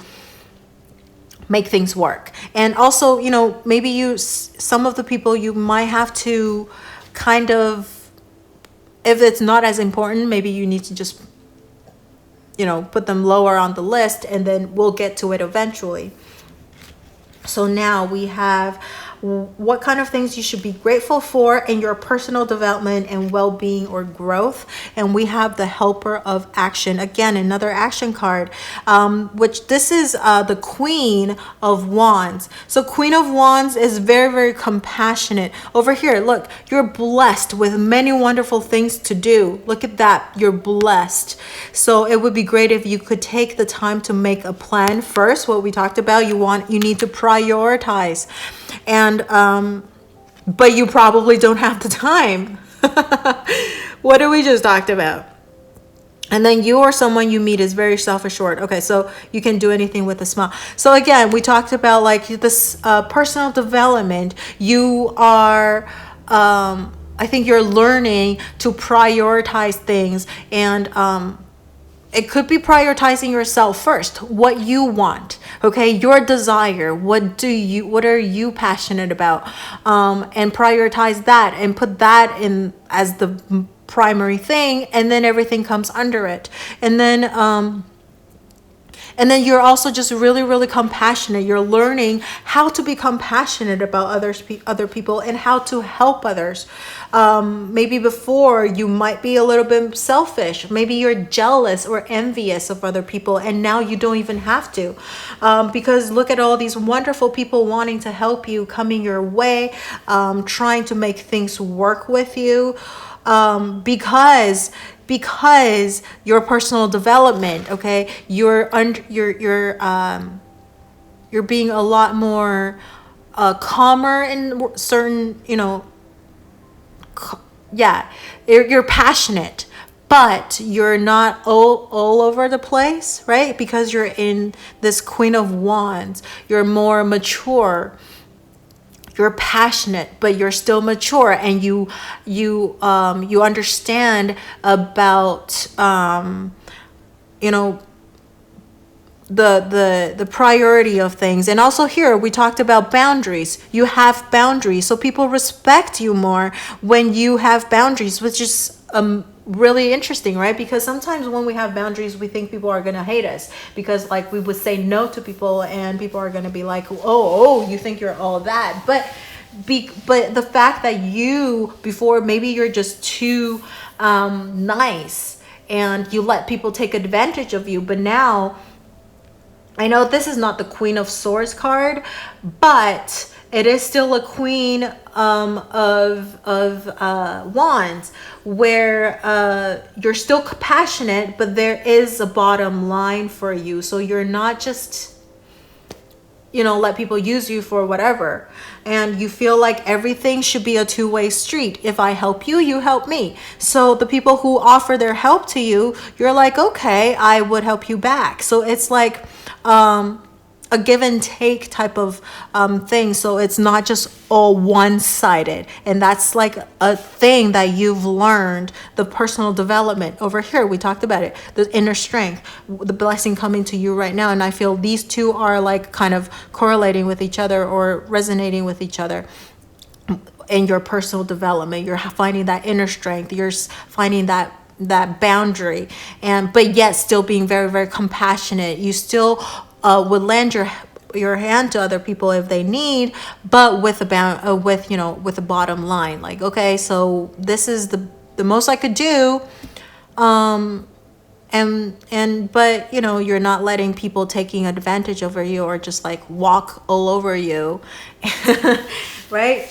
make things work. And also, you know, maybe some of the people you might have to kind of, if it's not as important, maybe you need to just, you know, put them lower on the list, and then we'll get to it eventually. So now we have what kind of things you should be grateful for in your personal development and well-being or growth. And we have the helper of action. Again, another action card, which this is the Queen of Wands. So Queen of Wands is very, very compassionate. Over here, look, you're blessed with many wonderful things to do. Look at that. You're blessed. So it would be great if you could take the time to make a plan first. What we talked about, you need to prioritize. And but you probably don't have the time. What did we just talked about? And then you or someone you meet is very self-assured. Okay, so you can do anything with a smile. So again, we talked about like this personal development. You are, I think you're learning to prioritize things, and it could be prioritizing yourself first, what you want, okay, your desire, what are you passionate about, and prioritize that and put that in as the primary thing, and then everything comes under it. And then you're also just really, really compassionate. You're learning how to be compassionate about other people and how to help others. Maybe before you might be a little bit selfish. Maybe you're jealous or envious of other people, and now you don't even have to. Because look at all these wonderful people wanting to help you, coming your way, trying to make things work with you. Because your personal development, okay, you're being a lot more calmer in certain, you know, you're passionate, but you're not all over the place, right? Because you're in this Queen of Wands, you're more mature. You're passionate, but you're still mature, and you understand about you know, the priority of things. And also here we talked about boundaries. You have boundaries, so people respect you more when you have boundaries, which is really interesting, right? Because sometimes when we have boundaries, we think people are going to hate us, because like we would say no to people and people are going to be like, oh, you think you're all that. But the fact that before maybe you're just too nice and you let people take advantage of you, but now I know this is not the Queen of Swords card, but it is still a Queen of Wands, where you're still passionate, but there is a bottom line for you. So you're not just, you know, let people use you for whatever. And you feel like everything should be a two-way street. If I help you, you help me. So the people who offer their help to you, you're like, okay, I would help you back. So it's like a give and take type of thing. So it's not just all one-sided. And that's like a thing that you've learned, the personal development. Over here, we talked about it, the inner strength, the blessing coming to you right now. And I feel these two are like kind of correlating with each other or resonating with each other in your personal development. You're finding that inner strength. You're finding that boundary, but yet still being very, very compassionate. You still would lend your hand to other people if they need, but with a bottom line. Like, okay, so this is the most I could do, but you know, you're not letting people taking advantage over you or just like walk all over you, right?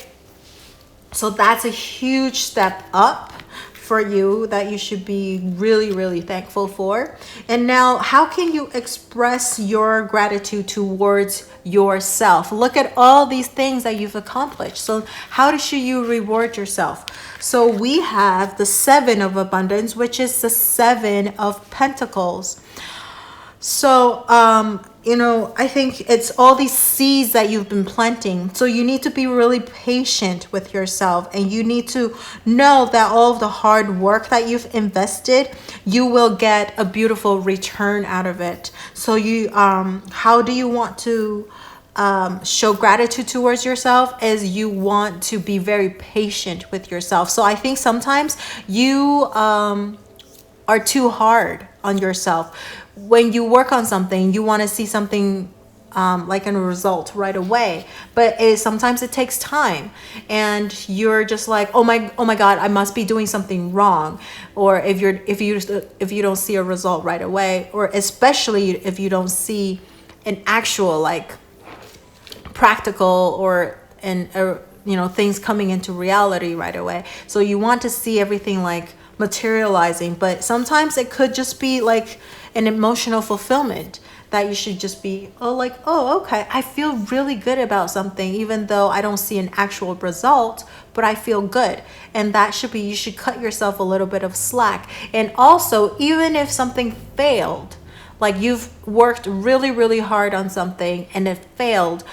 So that's a huge step up for you that you should be really, really thankful for. And now, how can you express your gratitude towards yourself? Look at all these things that you've accomplished. So how should you reward yourself? So we have the Seven of Abundance, which is the Seven of Pentacles. So you know, I think it's all these seeds that you've been planting. So you need to be really patient with yourself, and you need to know that all of the hard work that you've invested, you will get a beautiful return out of it. So you, how do you want to show gratitude towards yourself? Is you want to be very patient with yourself. So I think sometimes you are too hard on yourself. When you work on something, you want to see something like a result right away, but sometimes it takes time, and you're just like, oh my God, I must be doing something wrong. Or if you don't see a result right away, or especially if you don't see an actual like practical or you know, things coming into reality right away. So you want to see everything like materializing, but sometimes it could just be like an emotional fulfillment that you should just be, oh, okay, I feel really good about something, even though I don't see an actual result, but I feel good. And that should be, you should cut yourself a little bit of slack. And also, even if something failed, like you've worked really, really hard on something and it failed,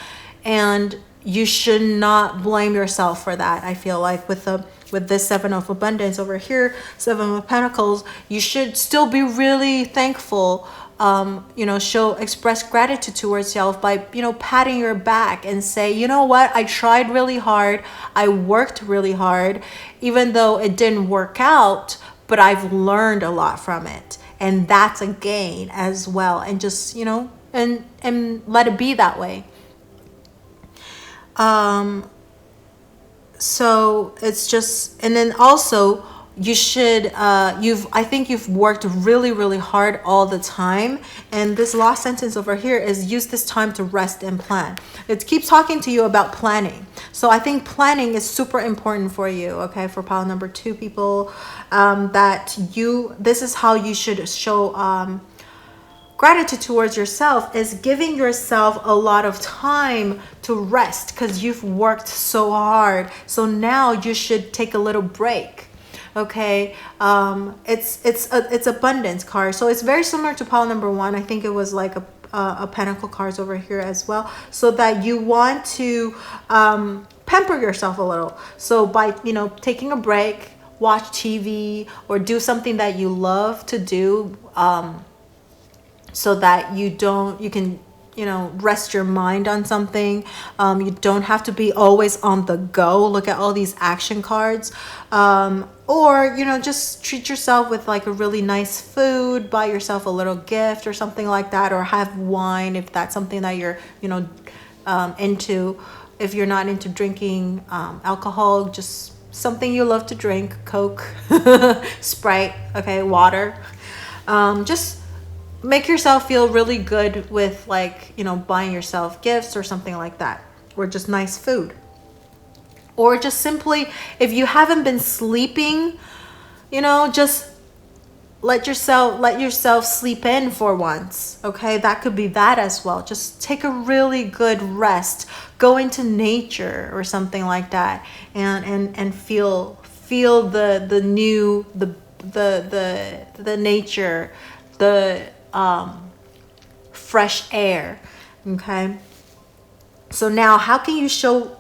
and you should not blame yourself for that. I feel like with this Seven of Abundance over here, Seven of Pentacles, you should still be really thankful. You know, express gratitude towards yourself by, you know, patting your back and say, you know what, I tried really hard, I worked really hard, even though it didn't work out, but I've learned a lot from it, and that's a gain as well. And just, you know, and let it be that way. So it's just, and then also you should, I think you've worked really, really hard all the time. And this last sentence over here is, use this time to rest and plan. It keeps talking to you about planning. So I think planning is super important for you. Okay. For pile number 2 people, this is how you should show, gratitude towards yourself, is giving yourself a lot of time to rest, because you've worked so hard. So now you should take a little break. Okay. It's abundance card. So it's very similar to pile number 1. I think it was like a pentacle cards over here as well. So that you want to pamper yourself a little. So by, you know, taking a break, watch TV, or do something that you love to do, so that you can, you know, rest your mind on something. You don't have to be always on the go. Look at all these action cards. Or, you know, just treat yourself with like a really nice food, buy yourself a little gift or something like that, or have wine if that's something that you're, you know, into. If you're not into drinking alcohol, just something you love to drink, Coke, Sprite, okay, water. Just make yourself feel really good with, like, you know, buying yourself gifts or something like that, or just nice food. Or just simply, if you haven't been sleeping, you know, just let yourself sleep in for once. Okay, that could be that as well. Just take a really good rest, go into nature or something like that, and feel the new, the nature, the fresh air. Okay. So now, how can you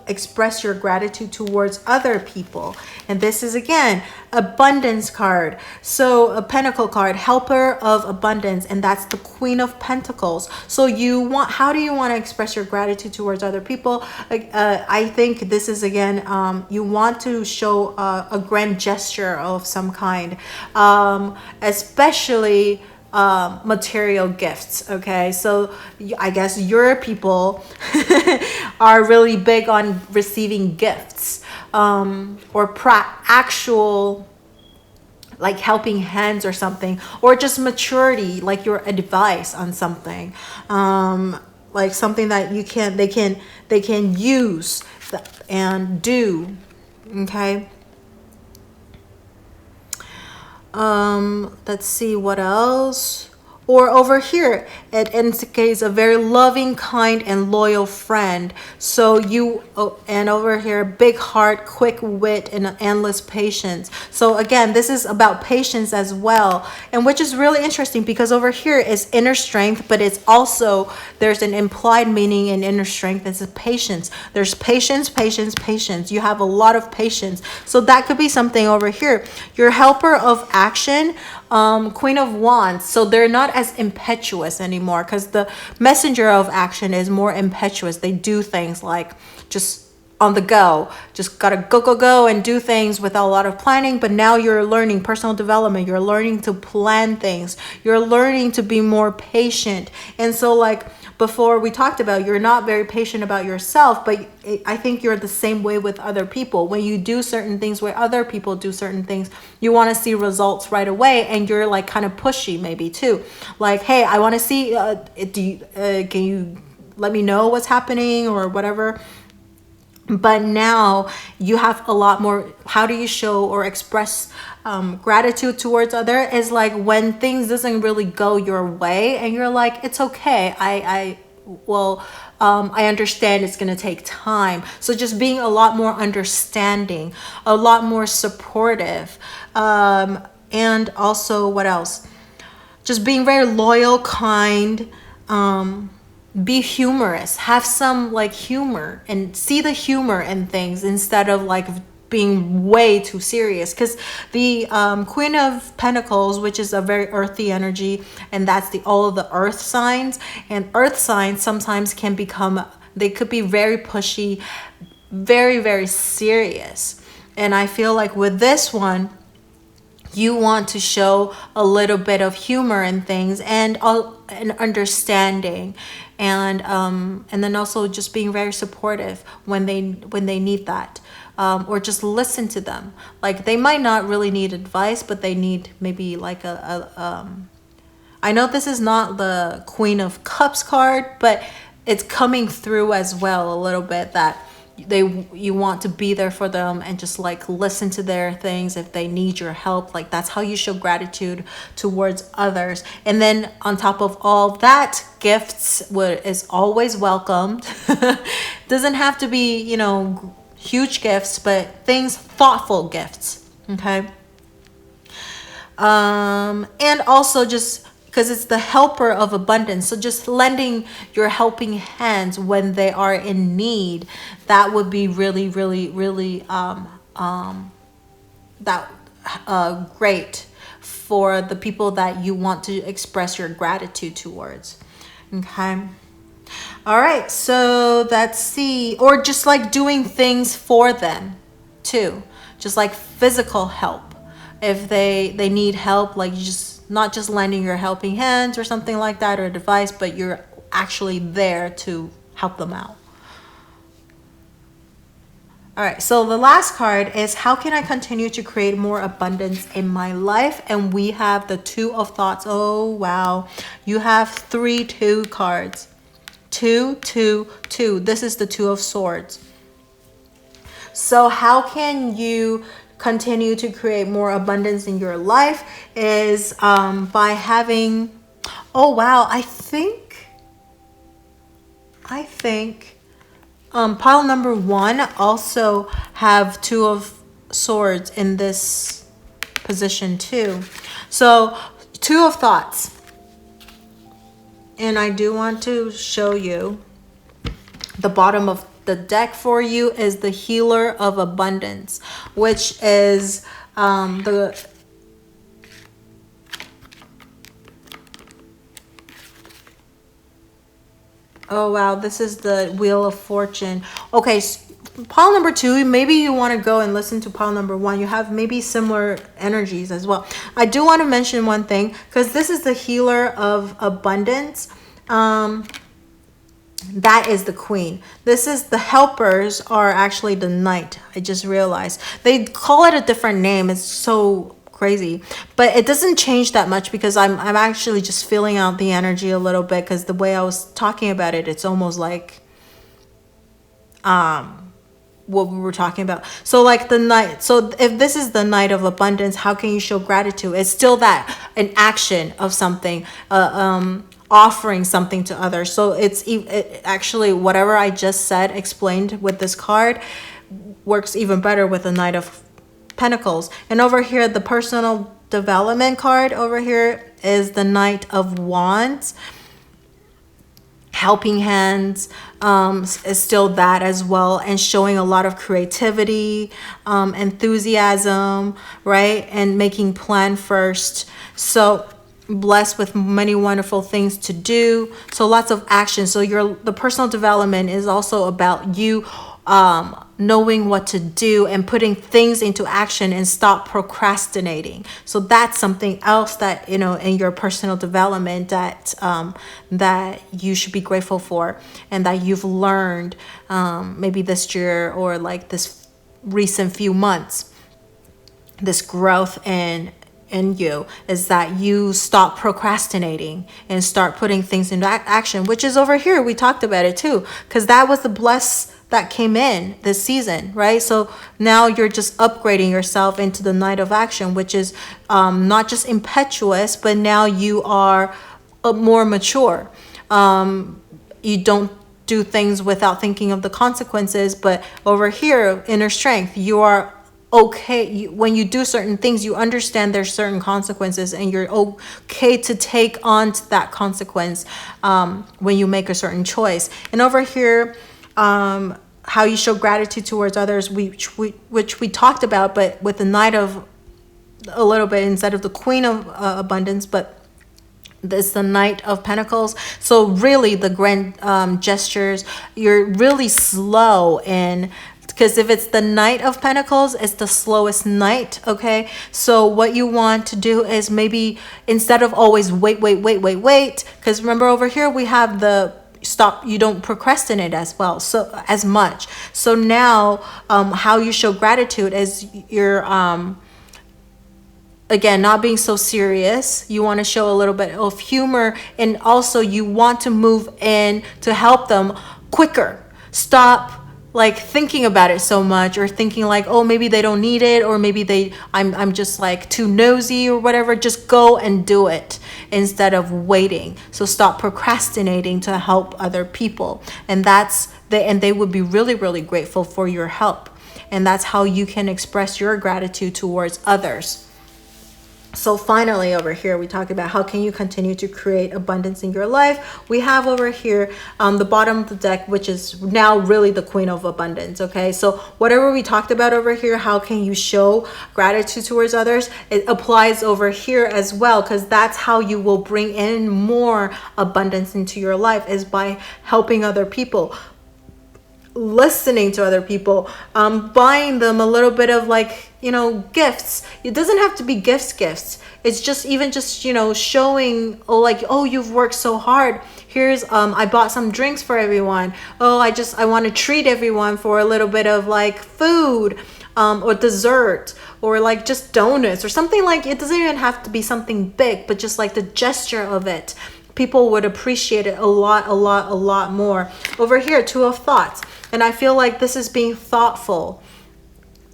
express your gratitude towards other people? And this is, again, abundance card. So a pentacle card, helper of abundance, and that's the Queen of Pentacles. So how do you want to express your gratitude towards other people? I think this is, again, you want to show a grand gesture of some kind, especially material gifts. Okay, so I guess your people are really big on receiving gifts, or actual, like, helping hands or something, or just maturity, like your advice on something, like something that they can use and do. Okay. Let's see what else. Or over here, it indicates a very loving, kind, and loyal friend. So you, and over here, big heart, quick wit, and endless patience. So again, this is about patience as well. And which is really interesting because over here is inner strength, but it's also, there's an implied meaning in inner strength. It's patience. There's patience, patience, patience. You have a lot of patience. So that could be something over here. Your helper of action, Queen of Wands. So they're not as impetuous anymore because the messenger of action is more impetuous. They do things like just on the go, just gotta go and do things without a lot of planning. But now you're learning personal development, you're learning to plan things, you're learning to be more patient. And so like before we talked about, you're not very patient about yourself, but I think you're the same way with other people. When you do certain things where other people do certain things, you want to see results right away, and you're like kind of pushy maybe too. Like, hey, I want to see, can you let me know what's happening or whatever? But now you have a lot more. How do you show or express gratitude towards other is like when things doesn't really go your way and you're like, it's okay. I understand it's going to take time. So just being a lot more understanding, a lot more supportive. And also what else? Just being very loyal, kind, be humorous, have some like humor and see the humor in things instead of like being way too serious. Because the Queen of Pentacles, which is a very earthy energy, and that's all of the earth signs, and earth signs sometimes can become, they could be very pushy, very, very serious. And I feel like with this one, you want to show a little bit of humor in things and an understanding, and then also just being very supportive when they need that, or just listen to them. Like they might not really need advice, but they need maybe like I know this is not the Queen of Cups card, but it's coming through as well a little bit that you want to be there for them and just like listen to their things if they need your help. Like that's how you show gratitude towards others. And then on top of all that, gifts is always welcomed. Doesn't have to be, huge gifts, but thoughtful gifts. Okay. And also just because it's the helper of abundance. So just lending your helping hands when they are in need, that would be really, really, really great for the people that you want to express your gratitude towards. Okay. All right. So let's see. Or just like doing things for them too. Just like physical help. If they need help, like you just, not just lending your helping hands or something like that or advice, but you're actually there to help them out. All right, so the last card is how can I continue to create more abundance in my life? And we have the Two of Thoughts. Oh, wow. You have 3 2 cards. 2, 2, 2. This is the Two of Swords. So how can you continue to create more abundance in your life is by having, oh wow, I think pile number 1 also have Two of Swords in this position too. So Two of Thoughts, and I do want to show you the bottom of the deck for you is the Healer of Abundance, which is oh wow, this is the Wheel of Fortune. Okay, pile number 2, maybe you want to go and listen to pile number 1. You have maybe similar energies as well. I do want to mention one thing, because this is the Healer of Abundance. That is the Queen. This is the helpers are actually the Knight. I just realized they call it a different name. It's so crazy, but it doesn't change that much because I'm actually just feeling out the energy a little bit, because the way I was talking about it, it's almost like what we were talking about. So like the night, so if this is the night of abundance, how can you show gratitude? It's still that an action of something, offering something to others. So it actually, whatever I just said, explained with this card, works even better with the Knight of Pentacles. And over here, the personal development card over here is the Knight of Wands. Helping hands is still that as well, and showing a lot of creativity, enthusiasm, right? And making plan first. So blessed with many wonderful things to do. So lots of action. So the personal development is also about you knowing what to do and putting things into action and stop procrastinating. So that's something else that, you know, in your personal development that that you should be grateful for, and that you've learned maybe this year or like this recent few months. This growth in you is that you stop procrastinating and start putting things into action, which is over here. We talked about it too, because that was the bless that came in this season, right? So now you're just upgrading yourself into the Knight of Action, which is not just impetuous, but now you are more mature. You don't do things without thinking of the consequences, but over here, inner strength, you are okay. When you do certain things, you understand there's certain consequences, and you're okay to take on that consequence when you make a certain choice. And over here, how you show gratitude towards others, which we talked about, but with the Knight of a little bit instead of the Queen of Abundance, but this the Knight of Pentacles. So really the grand gestures, you're really slow in, because if it's the Knight of Pentacles, it's the slowest knight, okay? So what you want to do is maybe instead of always wait, because remember over here we have the stop, you don't procrastinate as well, so as much. So now how you show gratitude is you're again, not being so serious. You want to show a little bit of humor, and also you want to move in to help them quicker. Stop like thinking about it so much, or thinking like, oh, maybe they don't need it, or maybe I'm just like too nosy or whatever. Just go and do it instead of waiting. So stop procrastinating to help other people, and they would be really, really grateful for your help. And that's how you can express your gratitude towards others. So finally over here, we talk about how can you continue to create abundance in your life. We have over here the bottom of the deck, which is now really the Queen of Abundance. Okay, so whatever we talked about over here, how can you show gratitude towards others, it applies over here as well, because that's how you will bring in more abundance into your life, is by helping other people, listening to other people, buying them a little bit of like, you know, gifts. It doesn't have to be gifts. It's just even just, you know, showing, oh, like, oh, you've worked so hard. Here's I bought some drinks for everyone. Oh, I want to treat everyone for a little bit of like food, or dessert, or like just donuts or something. Like, it doesn't even have to be something big, but just like the gesture of it, people would appreciate it a lot more. Over here, Two of Thoughts. And I feel like this is being thoughtful,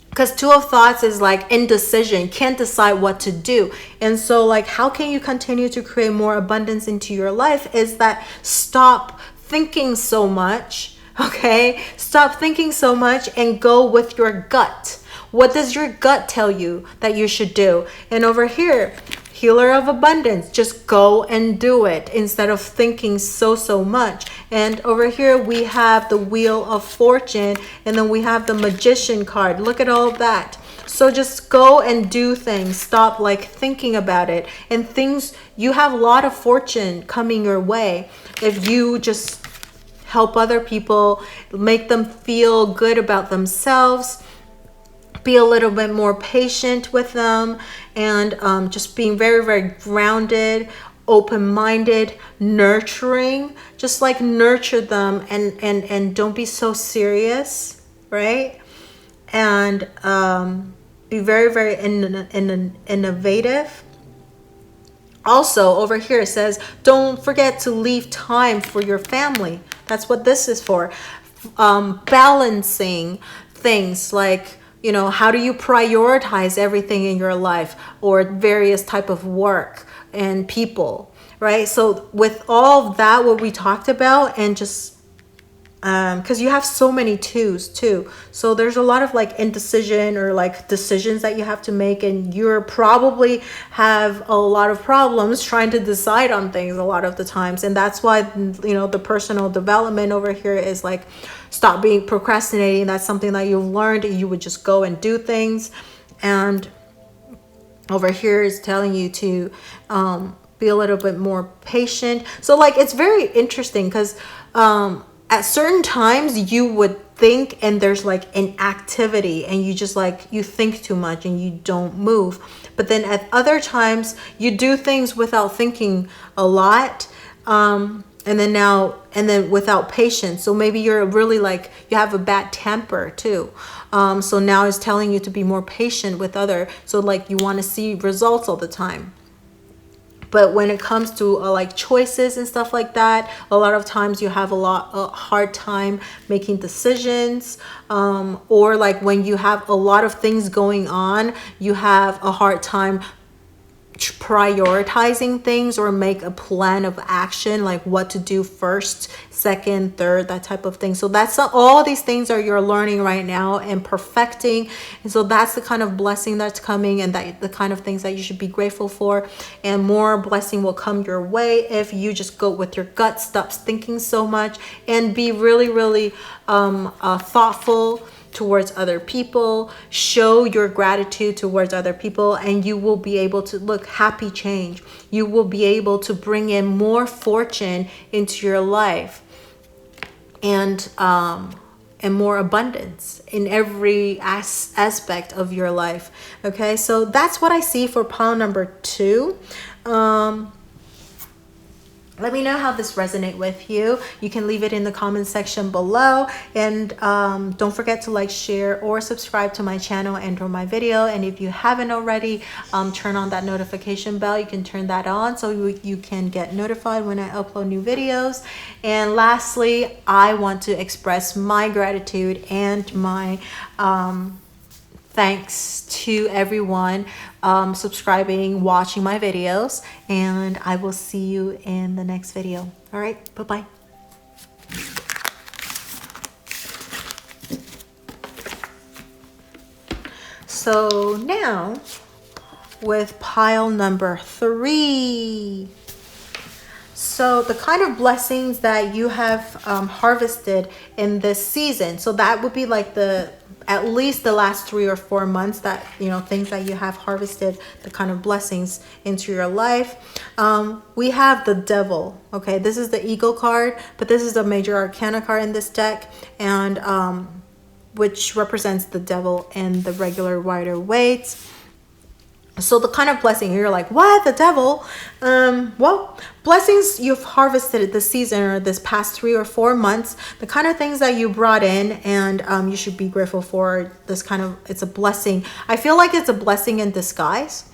because Two of Thoughts is like indecision, can't decide what to do. And so like, how can you continue to create more abundance into your life is that stop thinking so much, okay? Stop thinking so much and go with your gut. What does your gut tell you that you should do? And over here, Healer of Abundance, just go and do it instead of thinking so much. And over here we have the Wheel of Fortune, and then we have the Magician card. Look at all of that. So just go and do things. Stop like thinking about it. And things, you have a lot of fortune coming your way if you just help other people, make them feel good about themselves, be a little bit more patient with them, and just being very grounded, open-minded, nurturing. Just like nurture them, and don't be so serious, right? And be very innovative. Also over here it says, don't forget to leave time for your family. That's what this is for. Balancing things like, you know, how do you prioritize everything in your life, or various type of work and people, right? So with all of that, what we talked about, and just because you have so many twos too, so there's a lot of like indecision or like decisions that you have to make, and you're probably have a lot of problems trying to decide on things a lot of the times. And that's why, you know, the personal development over here is like, stop being procrastinating. That's something that you've learned. You would just go and do things. And over here is telling you to be a little bit more patient. So like, it's very interesting because at certain times you would think, and there's like an activity, and you just like, you think too much and you don't move. But then at other times you do things without thinking a lot, and then without patience. So maybe you're really like, you have a bad temper too. So now it's telling you to be more patient with other. So like, you want to see results all the time. But when it comes to like choices and stuff like that, a lot of times you have a hard time making decisions, or like when you have a lot of things going on, you have a hard time prioritizing things or make a plan of action, like what to do first, second, third, that type of thing. So that's all these things are you're learning right now and perfecting. And so that's the kind of blessing that's coming, and that the kind of things that you should be grateful for. And more blessing will come your way if you just go with your gut, stop thinking so much, and be really, really thoughtful towards other people. Show your gratitude towards other people, and you will be able to look happy change. You will be able to bring in more fortune into your life, and more abundance in every aspect of your life. Okay, so that's what I see for pile number 2. Let me know how this resonates with you. You can leave it in the comment section below. And don't forget to like, share, or subscribe to my channel and or my video. And if you haven't already, turn on that notification bell. You can turn that on so you can get notified when I upload new videos. And lastly, I want to express my gratitude and my thanks to everyone subscribing, watching my videos, and I will see you in the next video. All right, bye-bye. So now with pile number 3. So the kind of blessings that you have harvested in this season. So that would be like at least the last 3 or 4 months, that, you know, things that you have harvested, the kind of blessings into your life. We have the Devil. Okay, this is the Eagle card, but this is the Major Arcana card in this deck, and which represents the Devil in the regular Rider-Waite. So the kind of blessing, you're like, what, the Devil? Well, blessings you've harvested this season or this past 3 or 4 months, the kind of things that you brought in, and you should be grateful for. This kind of, it's a blessing. I feel like it's a blessing in disguise,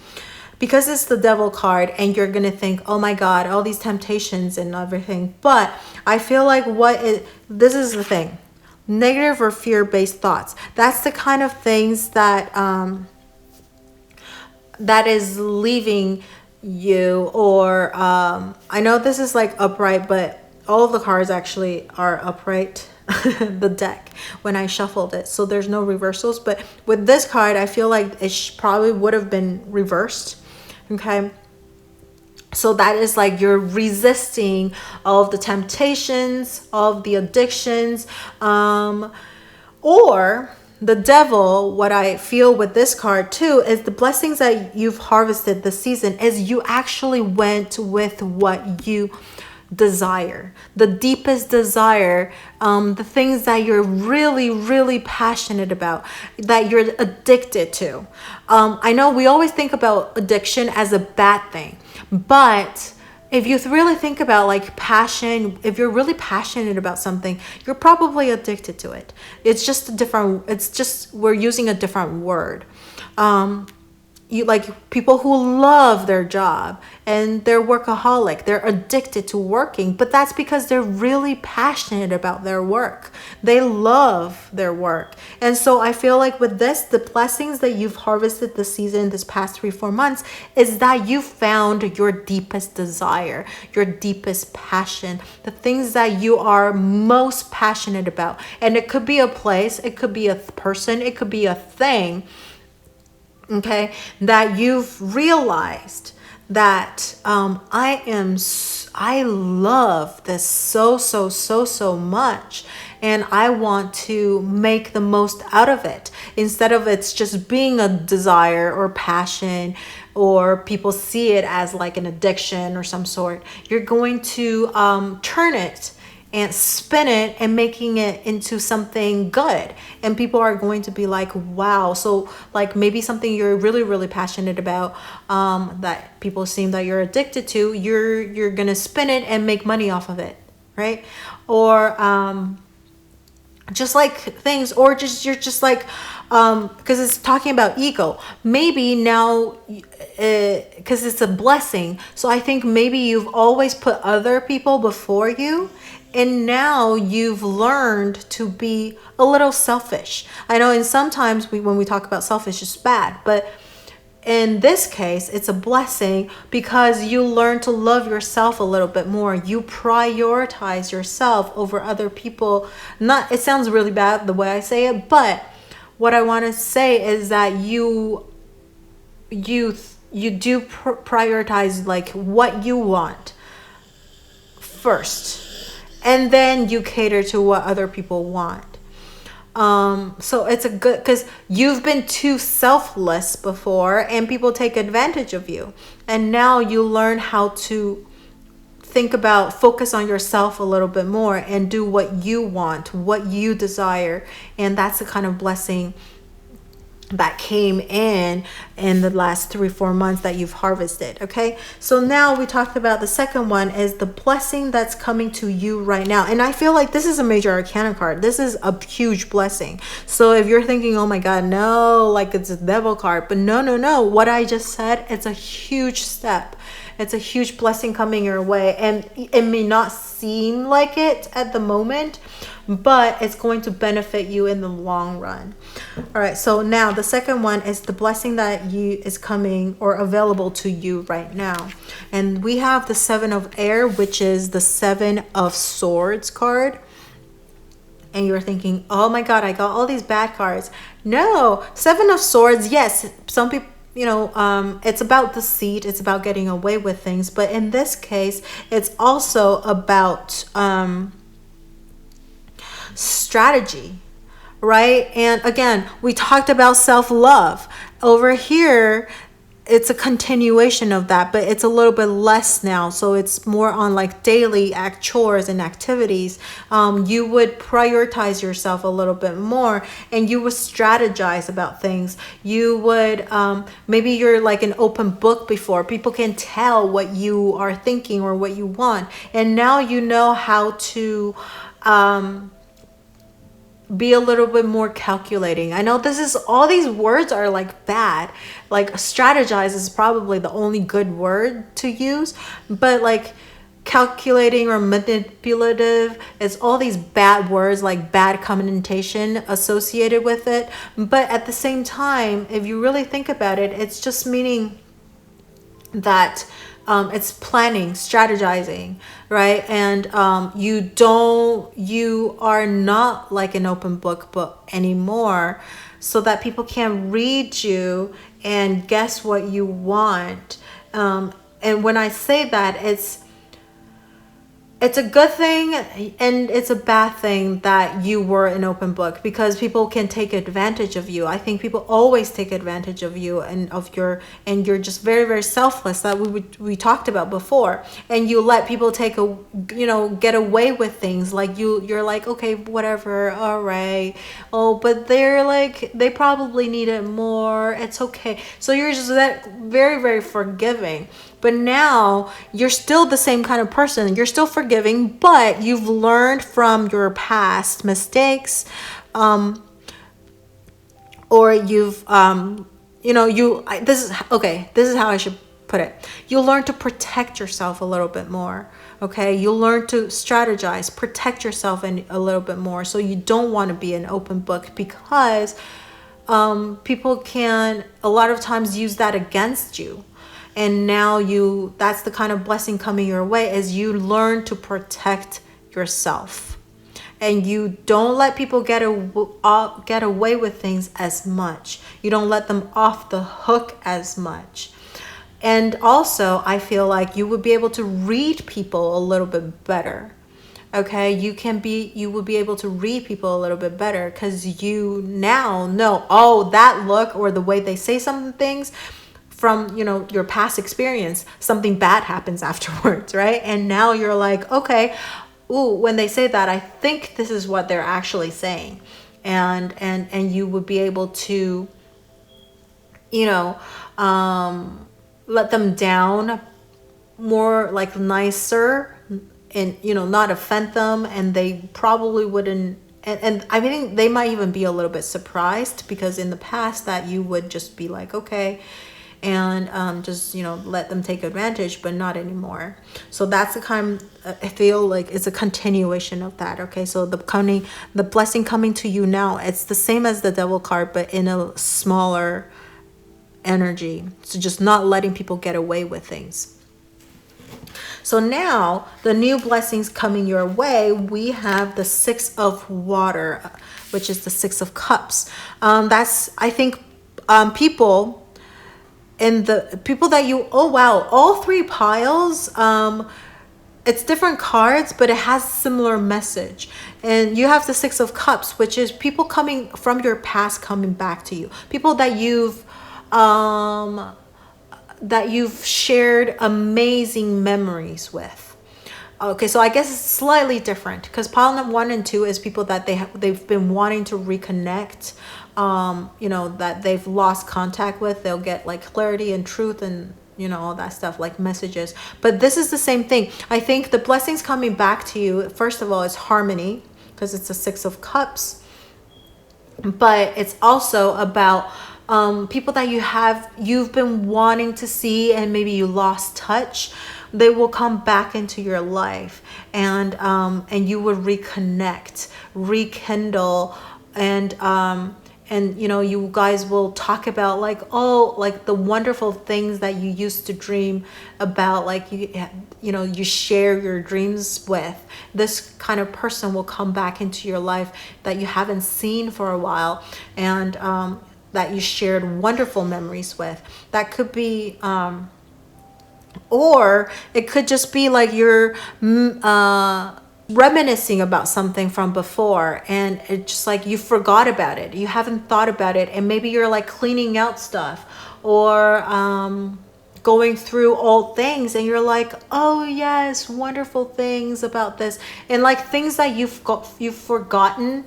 because it's the Devil card, and you're gonna think, oh my God, all these temptations and everything. But I feel like this is the thing, negative or fear-based thoughts. That's the kind of things that that is leaving you, or I know this is like upright, but all of the cards actually are upright the deck when I shuffled it, so there's no reversals. But with this card, I feel like it probably would have been reversed. Okay, so that is like you're resisting all of the temptations, all of the addictions, or the Devil. What I feel with this card too is the blessings that you've harvested this season is you actually went with what you desire, the deepest desire, the things that you're really, really passionate about, that you're addicted to. I know we always think about addiction as a bad thing, but if you really think about like passion, if you're really passionate about something, you're probably addicted to it. It's just we're using a different word. people who love their job and they're workaholic, they're addicted to working, but that's because they're really passionate about their work. They love their work. And so I feel like with this, the blessings that you've harvested this season, this past 3-4 months, is that you found your deepest desire, your deepest passion, the things that you are most passionate about. And it could be a place, it could be a person, it could be a thing, okay, that you've realized that I love this so much, and I want to make the most out of it, instead of it's just being a desire or passion, or people see it as like an addiction or some sort. You're going to turn it and spin it and making it into something good, and people are going to be like, wow. So like maybe something you're really passionate about, that people seem that you're addicted to, you're gonna spin it and make money off of it, right? Or just like things, or just you're just like because it's talking about ego, maybe now because it's a blessing. So I think maybe you've always put other people before you, and now you've learned to be a little selfish. I know, and sometimes when we talk about selfish, it's bad, but in this case, it's a blessing because you learn to love yourself a little bit more. You prioritize yourself over other people. It sounds really bad the way I say it, but what I want to say is that you do prioritize like what you want first, and then you cater to what other people want. So it's a good, because you've been too selfless before and people take advantage of you, and now you learn how to focus on yourself a little bit more and do what you want, what you desire. And that's the kind of blessing that came in the last 3-4 months that you've harvested. Okay, so now we talked about the second one is the blessing that's coming to you right now. And I feel like this is a major arcana card. This is a huge blessing. So if you're thinking, oh my god, no, like it's a devil card, but no, what I just said, it's a huge step. It's a huge blessing coming your way, and it may not seem like it at the moment, but it's going to benefit you in the long run. All right, so now the second one is the blessing that is coming or available to you right now. And we have the 7 of Air, which is the 7 of Swords card. And you're thinking, oh my god, I got all these bad cards. No, 7 of Swords, yes, some people, it's about deceit, it's about getting away with things, but in this case it's also about strategy, right? And again, we talked about self-love. Over here it's a continuation of that, but it's a little bit less now. So it's more on like daily chores and activities. You would prioritize yourself a little bit more, and you would strategize about things. You would, maybe you're like an open book before. People can tell what you are thinking or what you want. And now you know how to, be a little bit more calculating. I know all these words are like bad. Like strategize is probably the only good word to use, but like calculating or manipulative is all these bad words, like bad connotation associated with it. But at the same time, if you really think about it, it's just meaning that it's planning, strategizing, right? And you are not like an open book anymore, so that people can read you and guess what you want. And when I say that, it's a good thing and it's a bad thing that you were an open book, because people can take advantage of you. I think people always take advantage of you and you're just very, very selfless, that we talked about before. And you let people get away with things. Like you're like, okay, whatever, all right. Oh, but they're like, they probably need it more. It's okay. So you're just that very, very forgiving. But now you're still the same kind of person. You're still forgiving, but you've learned from your past mistakes, or you've this is how I should put it. You learn to protect yourself a little bit more. Okay, you learn to strategize, protect yourself a little bit more. So you don't want to be an open book, because people can a lot of times use that against you. And now that's the kind of blessing coming your way, is you learn to protect yourself. And you don't let people get away with things as much. You don't let them off the hook as much. And also, I feel like you would be able to read people a little bit better. Okay, you would be able to read people a little bit better, because you now know, that look or the way they say some things from, your past experience, something bad happens afterwards, right? And now you're like, okay, when they say that, I think this is what they're actually saying. And you would be able to, let them down more, like nicer, and not offend them, and they probably wouldn't, and I mean, they might even be a little bit surprised, because in the past that you would just be like, okay, and just let them take advantage, but not anymore. So that's the kind I feel like it's a continuation of that. Okay, so the blessing coming to you now, it's the same as the Devil card, but in a smaller energy. So just not letting people get away with things. So now the new blessings coming your way, we have the 6 of water, which is the 6 of cups. That's, I think, people that you, all 3 piles, it's different cards, but it has similar message. And you have the 6 of cups, which is people coming from your past coming back to you, people that you've shared amazing memories with. Okay, so I guess it's slightly different, because pile number 1 and 2 is people that they've been wanting to reconnect, that they've lost contact with. They'll get like clarity and truth and all that stuff, like messages. But this is the same thing. I think the blessings coming back to you, first of all, is harmony, because it's a 6 of cups, but it's also about people that you've been wanting to see, and maybe you lost touch. They will come back into your life, and you would reconnect, rekindle, and you guys will talk about like the wonderful things that you used to dream about, like you share your dreams with. This kind of person will come back into your life that you haven't seen for a while, and that you shared wonderful memories with. That could be, or it could just be like you're reminiscing about something from before, and it's just like you forgot about it. You haven't thought about it, and maybe you're like cleaning out stuff, or going through old things, and you're like, oh yes, wonderful things about this, and like things that you've forgotten,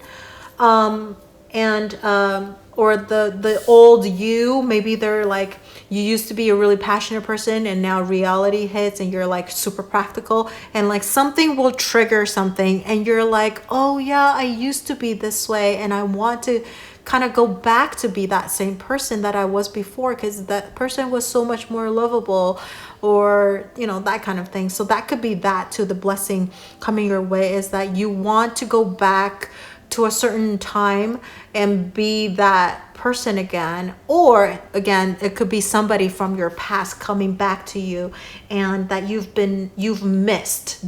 or the old you, maybe they're like, you used to be a really passionate person, and now reality hits, and you're like super practical, and like something will trigger something, and you're like, oh yeah, I used to be this way, and I want to kind of go back to be that same person that I was before, because that person was so much more lovable, or that kind of thing. So that could be that too. The blessing coming your way is that you want to go back to a certain time and be that person again, or again, it could be somebody from your past coming back to you, and that you've missed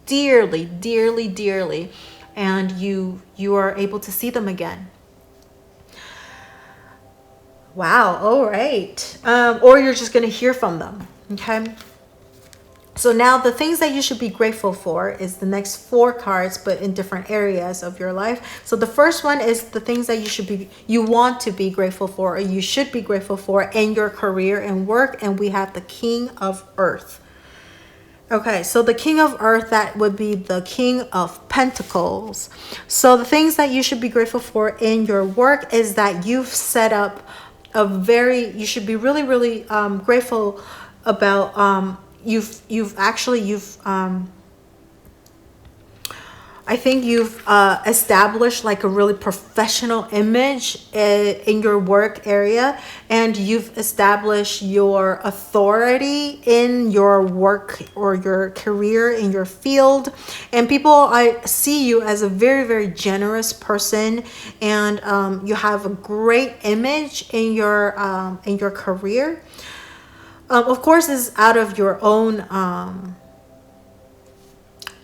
dearly, dearly, dearly, and you are able to see them again. Wow. All right. Or you're just going to hear from them. Okay. So now the things that you should be grateful for is the next 4 cards, but in different areas of your life. So the first one is the things that you want to be grateful for, or you should be grateful for in your career and work. And we have the King of Earth. Okay, so the King of Earth, that would be the King of Pentacles. So the things that you should be grateful for in your work is that you've set up you should be really, really grateful about, I I think you've established like a really professional image in your work area, and you've established your authority in your work or your career in your field. And people, I see you as a very, very generous person, and you have a great image in your career. Of course, it's out of your own.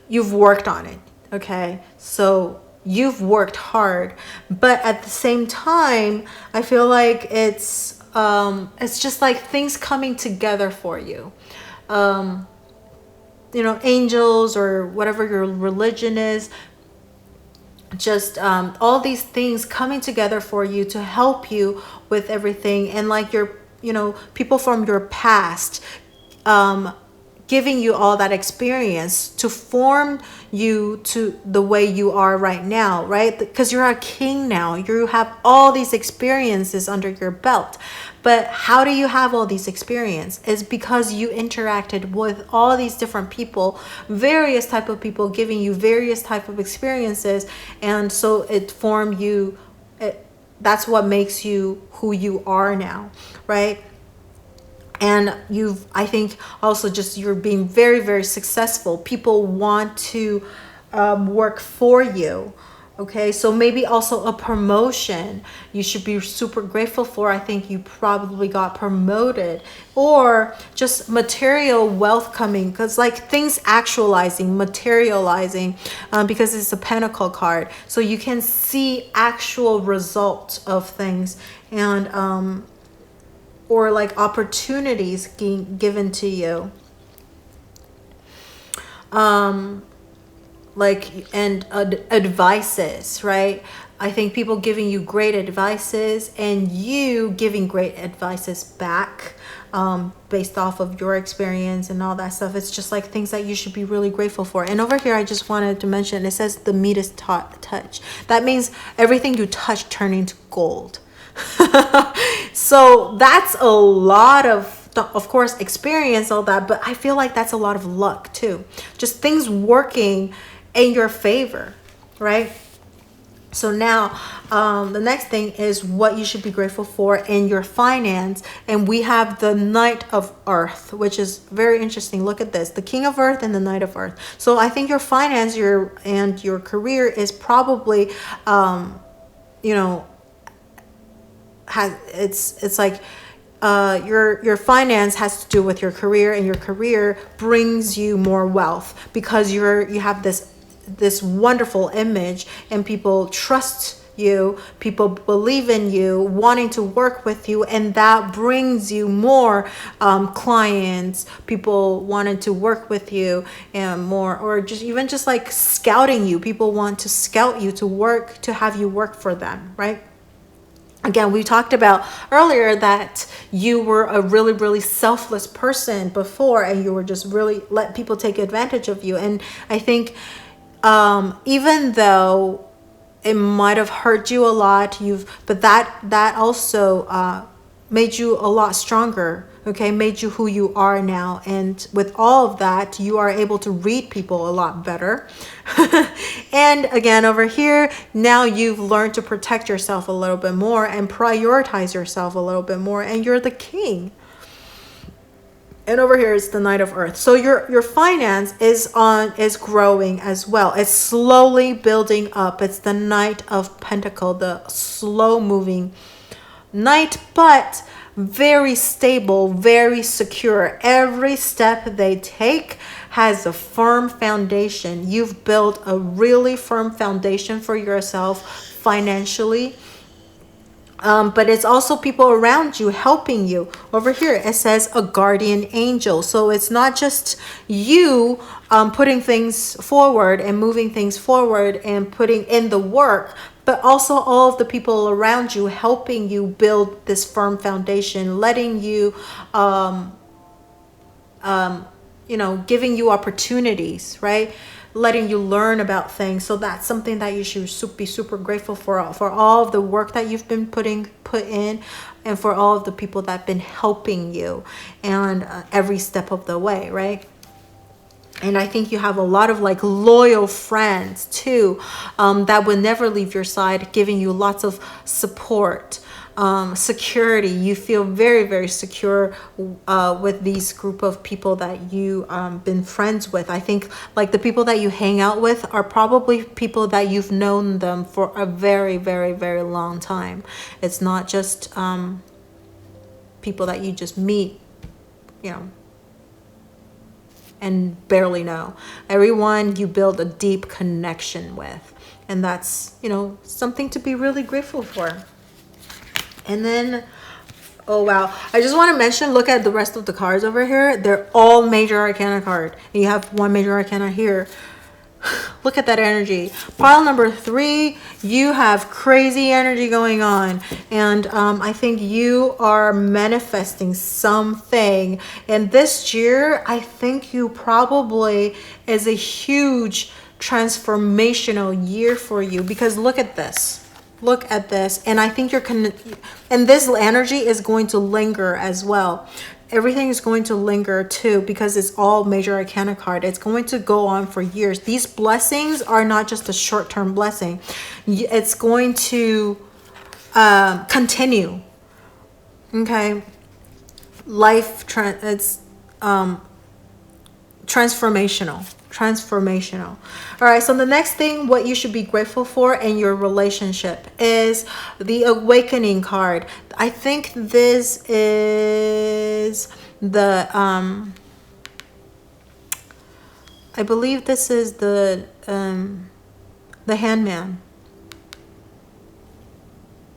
You've worked on it. Okay, so you've worked hard, but at the same time, I feel like it's just like things coming together for you. Angels or whatever your religion is, just all these things coming together for you to help you with everything, and like people from your past giving you all that experience to form you to the way you are right now, right? Because you're a king now. You have all these experiences under your belt. But how do you have all these experiences? It's because you interacted with all these different people, various type of people giving you various type of experiences. And so it formed you. That's what makes you who you are now, right? And I think also just you're being very, very successful. People want to work for you. Okay, so maybe also a promotion you should be super grateful for. I think you probably got promoted, or just material wealth coming, because like things actualizing, materializing, because it's a pentacle card. So you can see actual results of things, and or like opportunities given to you. Advices, right? I think people giving you great advices, and you giving great advices back, based off of your experience and all that stuff. It's just like things that you should be really grateful for. And over here, I just wanted to mention, it says the Midas touch. That means everything you touch turning to gold. So that's a lot of course, experience, all that, but I feel like that's a lot of luck too. Just things working in your favor, right? So now, the next thing is what you should be grateful for in your finance. And we have the Knight of Earth, which is very interesting. Look at this, the King of Earth and the Knight of Earth. So I think your finance, your career is probably, it's like your finance has to do with your career, and your career brings you more wealth because you have this wonderful image, and people trust you, people believe in you, wanting to work with you, and that brings you more clients, people wanting to work with you, and more, or just like scouting you. People want to scout you to have you work for them, right? Again, we talked about earlier that you were a really, really selfless person before, and you were just really let people take advantage of you. And I think even though it might have hurt you a lot, but that also made you a lot stronger, okay, made you who you are now. And with all of that, you are able to read people a lot better. And again, over here, now you've learned to protect yourself a little bit more and prioritize yourself a little bit more, and you're the king. And over here is the Knight of Earth. So your finance is growing as well. It's slowly building up. It's the Knight of Pentacles, the slow moving knight, but very stable, very secure. Every step they take has a firm foundation. You've built a really firm foundation for yourself financially. But it's also people around you helping you. Over here, it says a guardian angel. So it's not just you putting things forward and moving things forward and putting in the work, but also all of the people around you helping you build this firm foundation, letting you, giving you opportunities, right? Letting you learn about things. So that's something that you should be super grateful for all of the work that you've been put in, and for all of the people that have been helping you, and every step of the way, right? And I think you have a lot of like loyal friends too, that would never leave your side, giving you lots of support, security. You feel very, very secure with these group of people that you been friends with. I think like the people that you hang out with are probably people that you've known them for a very, very, very long time. It's not just people that you just meet, you know, and barely know. Everyone you build a deep connection with, and that's, you know, something to be really grateful for. And then, oh wow, I just want to mention, look at the rest of the cards over here. They're all major arcana card, and you have one major arcana here. Look at that energy. Pile number 3, you have crazy energy going on. And I think you are manifesting something. And this year, I think you probably is a huge transformational year for you. Because look at this. Look at this. And I think and this energy is going to linger as well. Everything is going to linger too, because it's all major arcana card. It's going to go on for years. These blessings are not just a short-term blessing. It's going to continue. Okay. It's transformational. All right, so the next thing, what you should be grateful for in your relationship is the awakening card. I think this is the I believe this is the Hangman.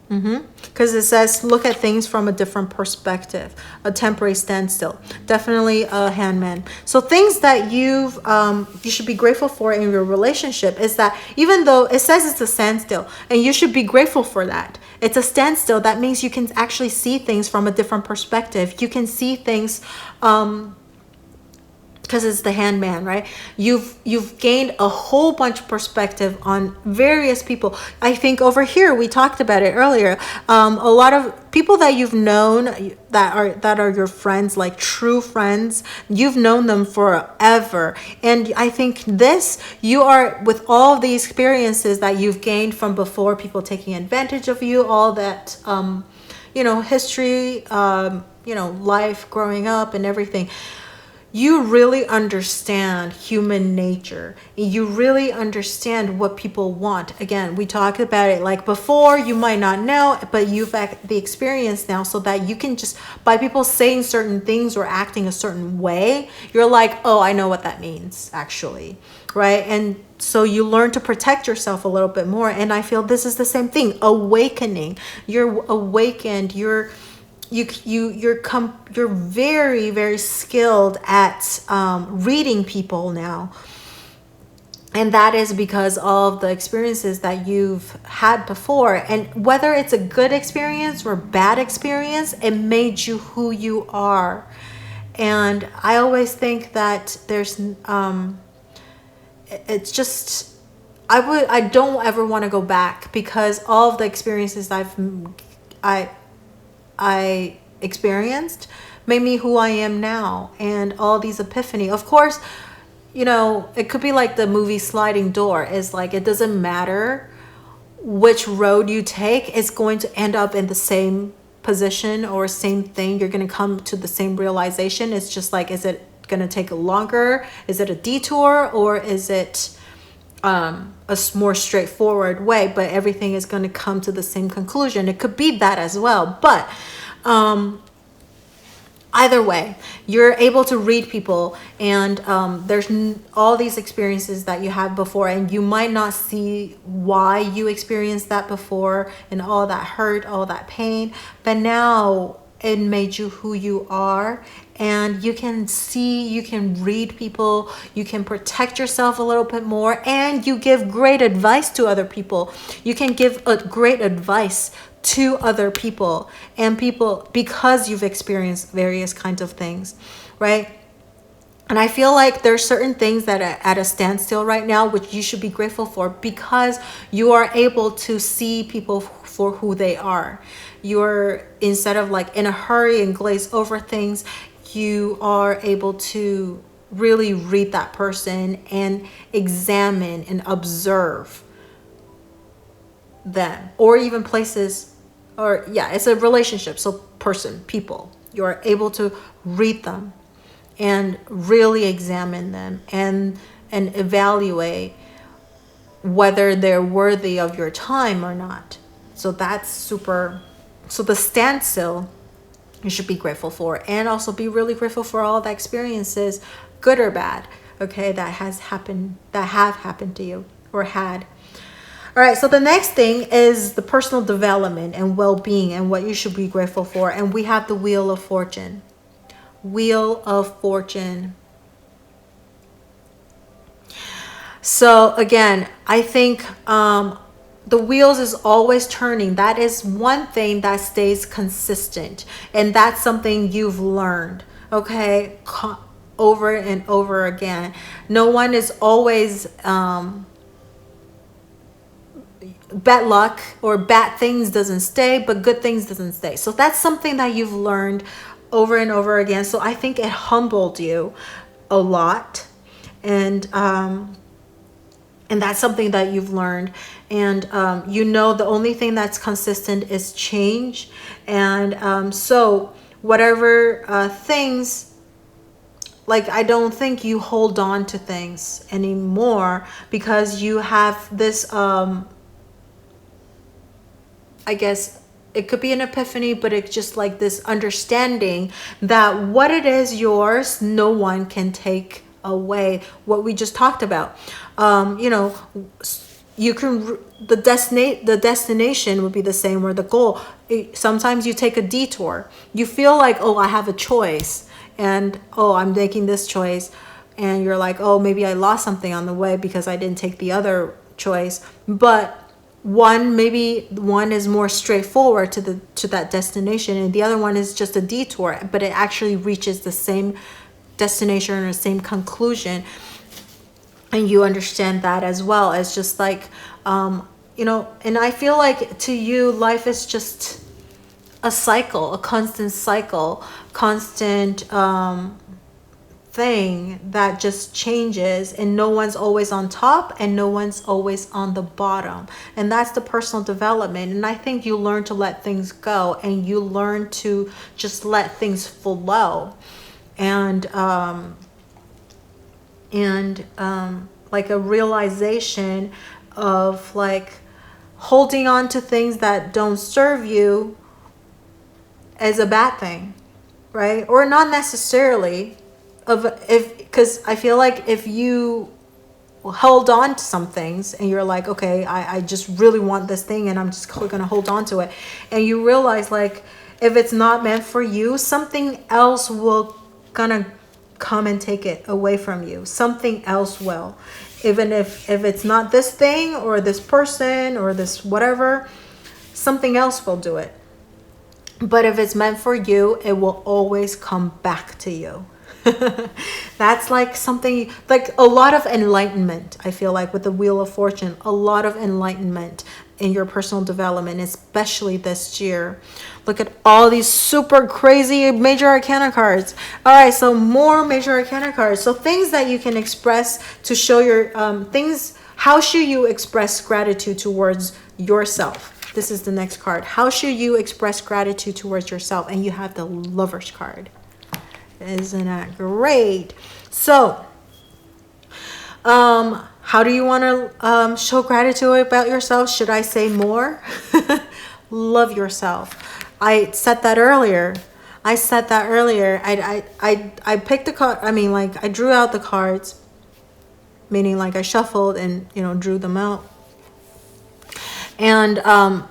Because it says look at things from a different perspective, a temporary standstill, definitely a Hangman. So things that you should be grateful for in your relationship is that even though it says it's a standstill, and you should be grateful for that, it's a standstill. That means you can actually see things from a different perspective. You can see things because it's the Hangman, right? You've gained a whole bunch of perspective on various people. I think over here we talked about it earlier. A lot of people that you've known that are your friends, like true friends, you've known them forever. And I think you are, with all the experiences that you've gained from before, people taking advantage of you, all that history, life growing up and everything. You really understand human nature. You really understand what people want. Again, we talked about it like before, you might not know, but you've had the experience now, so that you can just, by people saying certain things or acting a certain way, you're like, oh, I know what that means, actually, right? And so you learn to protect yourself a little bit more. And I feel this is the same thing, awakening. You're awakened, you're very, very skilled at reading people now. And that is because of the experiences that you've had before. And whether it's a good experience or bad experience, it made you who you are. And I always think that there's it's just, I don't ever want to go back, because all of the experiences I experienced made me who I am now, and all these epiphany. Of course, it could be like the movie Sliding Door. Is like, it doesn't matter which road you take, it's going to end up in the same position or same thing. You're going to come to the same realization. It's just like, is it going to take longer? Is it a detour, or is it a more straightforward way, but everything is going to come to the same conclusion? It could be that as well, but either way, you're able to read people, and there's all these experiences that you had before, and you might not see why you experienced that before, and all that hurt, all that pain, but now it made you who you are. And you can see, you can read people, you can protect yourself a little bit more, and you give great advice to other people. You can give a great advice to other people, and people, because you've experienced various kinds of things, right? And I feel like there's certain things that are at a standstill right now, which you should be grateful for, because you are able to see people for who they are. You're, instead of like in a hurry and glaze over things, you are able to really read that person and examine and observe them, or even places, or yeah, it's a relationship. So person, people, you're able to read them and really examine them and evaluate whether they're worthy of your time or not. So that's super. So the standstill, you should be grateful for, and also be really grateful for all the experiences, good or bad, okay, that have happened to you or had. All right, so the next thing is the personal development and well-being and what you should be grateful for. And we have the Wheel of Fortune. Wheel of Fortune. So again, I think the wheels is always turning. That is one thing that stays consistent. And that's something you've learned, okay, over and over again. No one is always bad luck or bad things doesn't stay, but good things doesn't stay. So that's something that you've learned over and over again. So I think it humbled you a lot, and that's something that you've learned. And you know, the only thing that's consistent is change. And so whatever things, like, I don't think you hold on to things anymore, because you have this I guess it could be an epiphany, but it's just like this understanding that what it is yours, no one can take away. What we just talked about, you know, you can, the destination would be the same, or the goal. Sometimes you take a detour. You feel like, oh, I have a choice, and oh, I'm making this choice, and you're like, oh, maybe I lost something on the way because I didn't take the other choice. But maybe one is more straightforward to that destination, and the other one is just a detour, but it actually reaches the same destination or the same conclusion. And you understand that as well. As just like, you know, and I feel like to you, life is just a cycle, a constant cycle, constant thing that just changes, and no one's always on top and no one's always on the bottom. And that's the personal development. And I think you learn to let things go, and you learn to just let things flow. And like a realization of like holding on to things that don't serve you as a bad thing, right? Or not necessarily. Because I feel like if you held on to some things and you're like, okay, I just really want this thing and I'm just gonna hold on to it, and you realize like if it's not meant for you, something else will gonna come and take it away from you. Something else will. Even if it's not this thing or this person or this whatever, something else will do it. But if it's meant for you, it will always come back to you. That's like something, like a lot of enlightenment. I feel like with the Wheel of Fortune, a lot of enlightenment in your personal development, especially this year. Look at all these super crazy major arcana cards. All right, so more major arcana cards. So things that you can express to show your things. How should you express gratitude towards yourself? This is the next card. How should you express gratitude towards yourself? And you have the Lover's card. Isn't that great? So how do you want to show gratitude about yourself? Should I say more? Love yourself. I said that earlier. I picked the card. I mean, like, I drew out the cards, meaning like I shuffled and, you know, drew them out. And I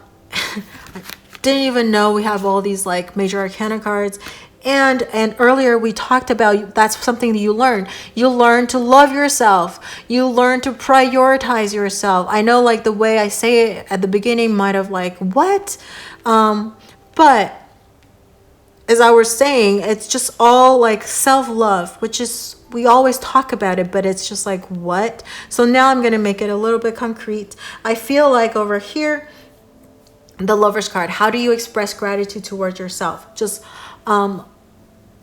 didn't even know we have all these like major arcana cards. And earlier we talked about, that's something that you learn. You learn to love yourself. You learn to prioritize yourself. I know like the way I say it at the beginning might have like, what? But as I was saying, it's just all like self-love, which is, we always talk about it, but it's just like, what? So now I'm going to make it a little bit concrete. I feel like over here, the Lover's card, how do you express gratitude towards yourself? Just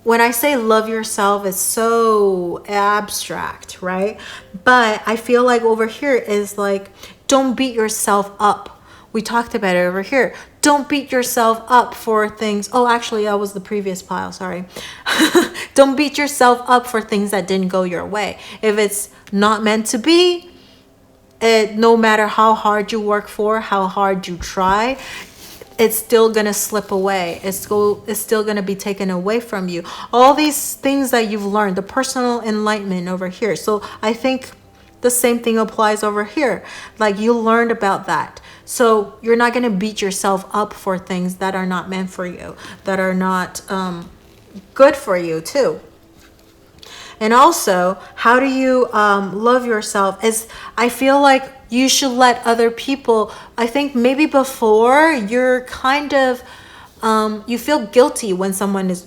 when I say love yourself, it's so abstract, right? But I feel like over here is like, don't beat yourself up. We talked about it over here. Don't beat yourself up for things. Oh, actually, that was the previous pile. Sorry. Don't beat yourself up for things that didn't go your way. If it's not meant to be, no matter how hard you work for, how hard you try, it's still going to slip away. It's still going to be taken away from you. All these things that you've learned, the personal enlightenment over here. So I think the same thing applies over here. Like you learned about that. So you're not going to beat yourself up for things that are not meant for you, that are not good for you too. And also, how do you love yourself? I feel like you should let other people, I think maybe before you're kind of, you feel guilty when someone is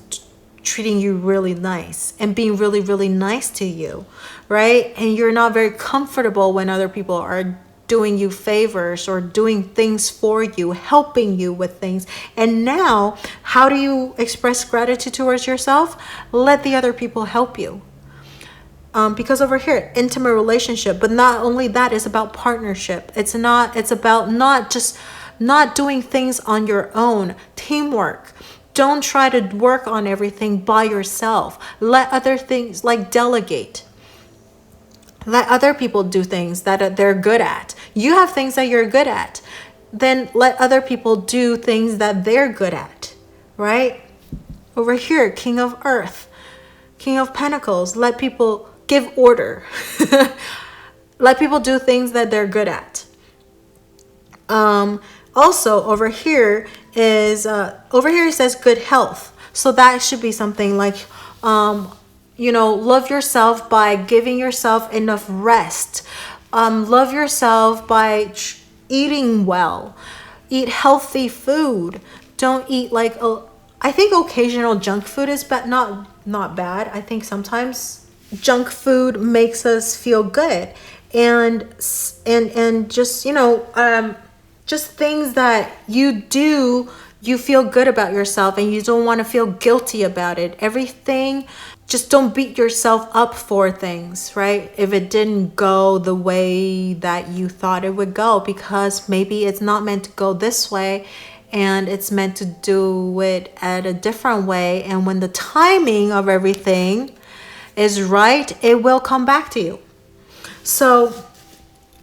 treating you really nice and being really, really nice to you, right? And you're not very comfortable when other people are doing you favors or doing things for you, helping you with things. And now, how do you express gratitude towards yourself? Let the other people help you. Because over here, intimate relationship, but not only that, it's about partnership. It's about not doing things on your own, teamwork. Don't try to work on everything by yourself. Let other things, like delegate. Let other people do things that they're good at. You have things that you're good at. Then let other people do things that they're good at, right? Over here, King of Earth, King of Pentacles, let people give order. Let people do things that they're good at. Also over here is it says good health. So that should be something like love yourself by giving yourself enough rest. Love yourself by eating well. Eat healthy food. Don't eat I think occasional junk food is not bad. I think sometimes junk food makes us feel good, and just just things that you do, you feel good about yourself and you don't want to feel guilty about it. Everything, just don't beat yourself up for things, right? If it didn't go the way that you thought it would go, because maybe it's not meant to go this way and it's meant to do it at a different way. And when the timing of everything is right, it will come back to you. So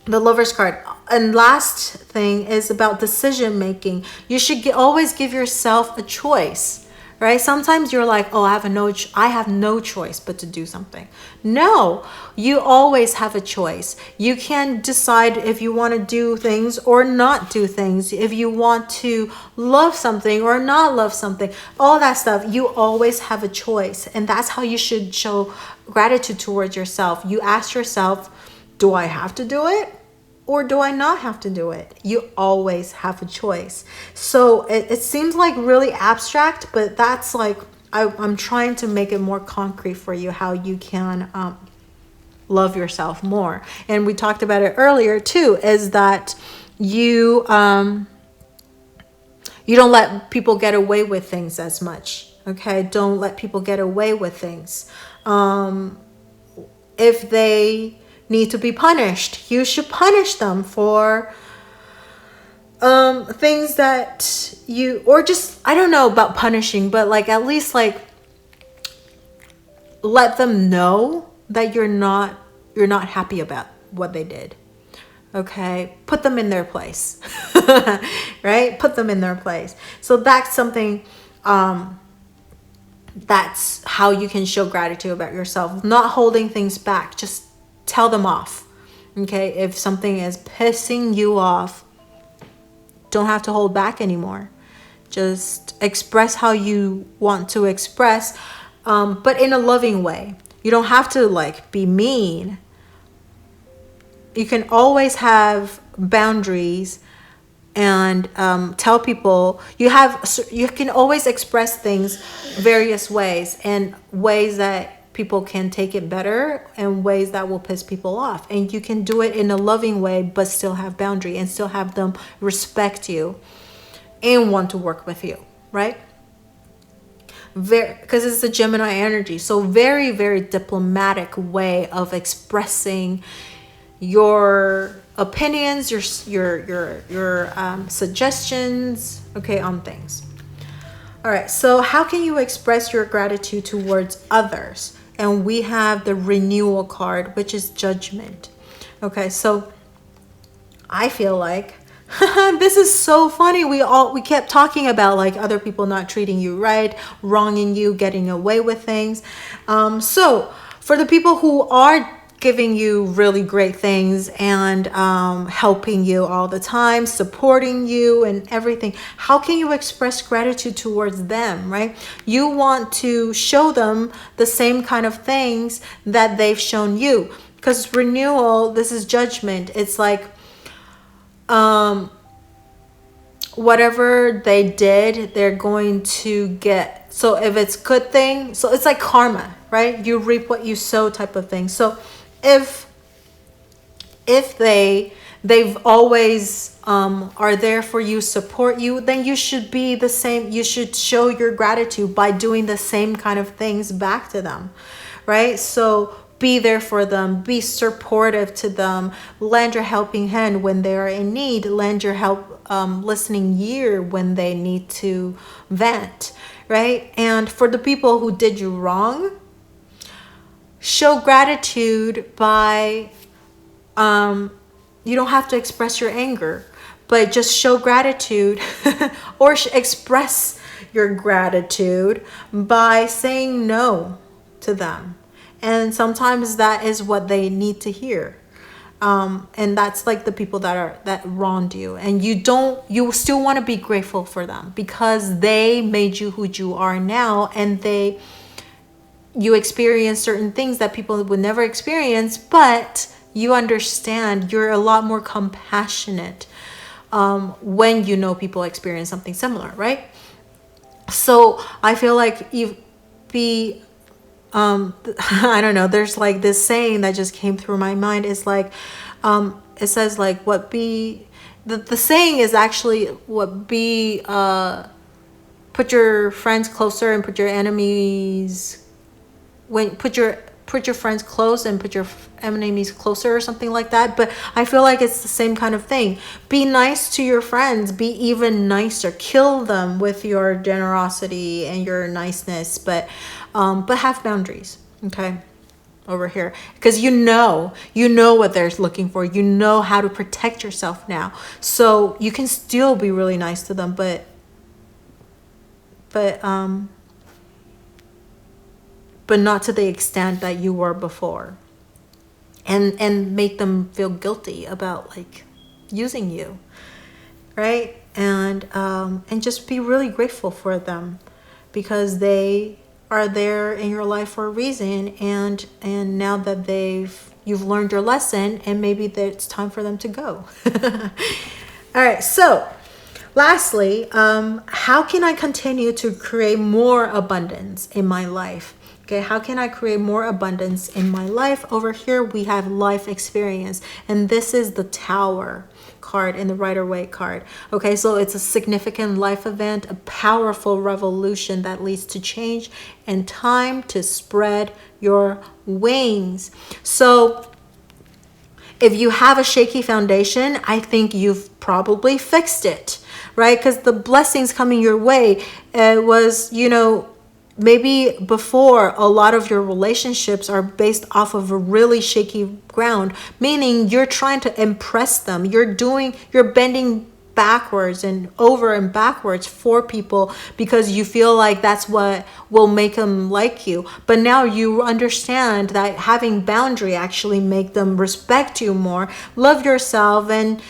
the Lover's card. And last thing is about decision making. You should always give yourself a choice, right? Sometimes you're like, oh, I have no choice but to do something. No, you always have a choice. You can decide if you want to do things or not do things, if you want to love something or not love something, all that stuff. You always have a choice. And that's how you should show gratitude towards yourself. You ask yourself, do I have to do it? Or do I not have to do it? You always have a choice. So it seems like really abstract, but that's like, I'm trying to make it more concrete for you, how you can love yourself more. And we talked about it earlier too, is that you don't let people get away with things as much. Okay, don't let people get away with things. If they need to be punished, you should punish them for things that or just, I don't know about punishing, but at least let them know that you're not happy about what they did. Okay, put them in their place. Right, put them in their place. So that's something, that's how you can show gratitude about yourself, not holding things back. Just tell them off. Okay, if something is pissing you off, don't have to hold back anymore. Just express how you want to express, but in a loving way. You don't have to be mean. You can always have boundaries and tell people you can always express things various ways, and ways that people can take it better and ways that will piss people off. And you can do it in a loving way, but still have boundary and still have them respect you and want to work with you, right? because it's the Gemini energy. So very, very diplomatic way of expressing your opinions, your suggestions, okay, on things. All right, so how can you express your gratitude towards others? And we have the renewal card, which is judgment. Okay, so I feel like this is so funny. We kept talking about like other people not treating you right, wronging you, getting away with things. So for the people who are giving you really great things and helping you all the time, supporting you and everything, how can you express gratitude towards them, right? You want to show them the same kind of things that they've shown you. Because renewal, this is judgment. It's like whatever they did, they're going to get. So if it's good thing, so it's like karma, right? You reap what you sow type of thing. So if they've always are there for you, support you, then you should be the same. You should show your gratitude by doing the same kind of things back to them, right? So be there for them, be supportive to them, lend your helping hand when they are in need, lend your listening ear when they need to vent, right? And for the people who did you wrong, show gratitude by, you don't have to express your anger, but just show gratitude or express your gratitude by saying no to them. And sometimes that is what they need to hear. And that's like the people that wronged you. And you still want to be grateful for them because they made you who you are now, and you experience certain things that people would never experience, but you understand, you're a lot more compassionate when you know people experience something similar, right? So I feel like I don't know, there's like this saying that just came through my mind. It's like, it says like the saying is actually put your friends closer and put your enemies, put your friends close and put your enemies closer or something like that. But I feel like it's the same kind of thing. Be nice to your friends, be even nicer, kill them with your generosity and your niceness, but have boundaries, okay, over here, because you know what they're looking for. You know how to protect yourself now, so you can still be really nice to them, but not to the extent that you were before, and make them feel guilty about like using you, right? And just be really grateful for them because they are there in your life for a reason, and now that you've learned your lesson, and maybe it's time for them to go. All right, so lastly, how can I continue to create more abundance in my life? Okay, how can I create more abundance in my life? Over here we have life experience, and this is the Tower card in the Rider-Waite card. Okay, so it's a significant life event, a powerful revolution that leads to change and time to spread your wings. So if you have a shaky foundation, I think you've probably fixed it, right? Because the blessings coming your way was, maybe before, a lot of your relationships are based off of a really shaky ground, meaning you're trying to impress them. You're bending backwards and over and backwards for people because you feel like that's what will make them like you. But now you understand that having boundary actually make them respect you more, love yourself, and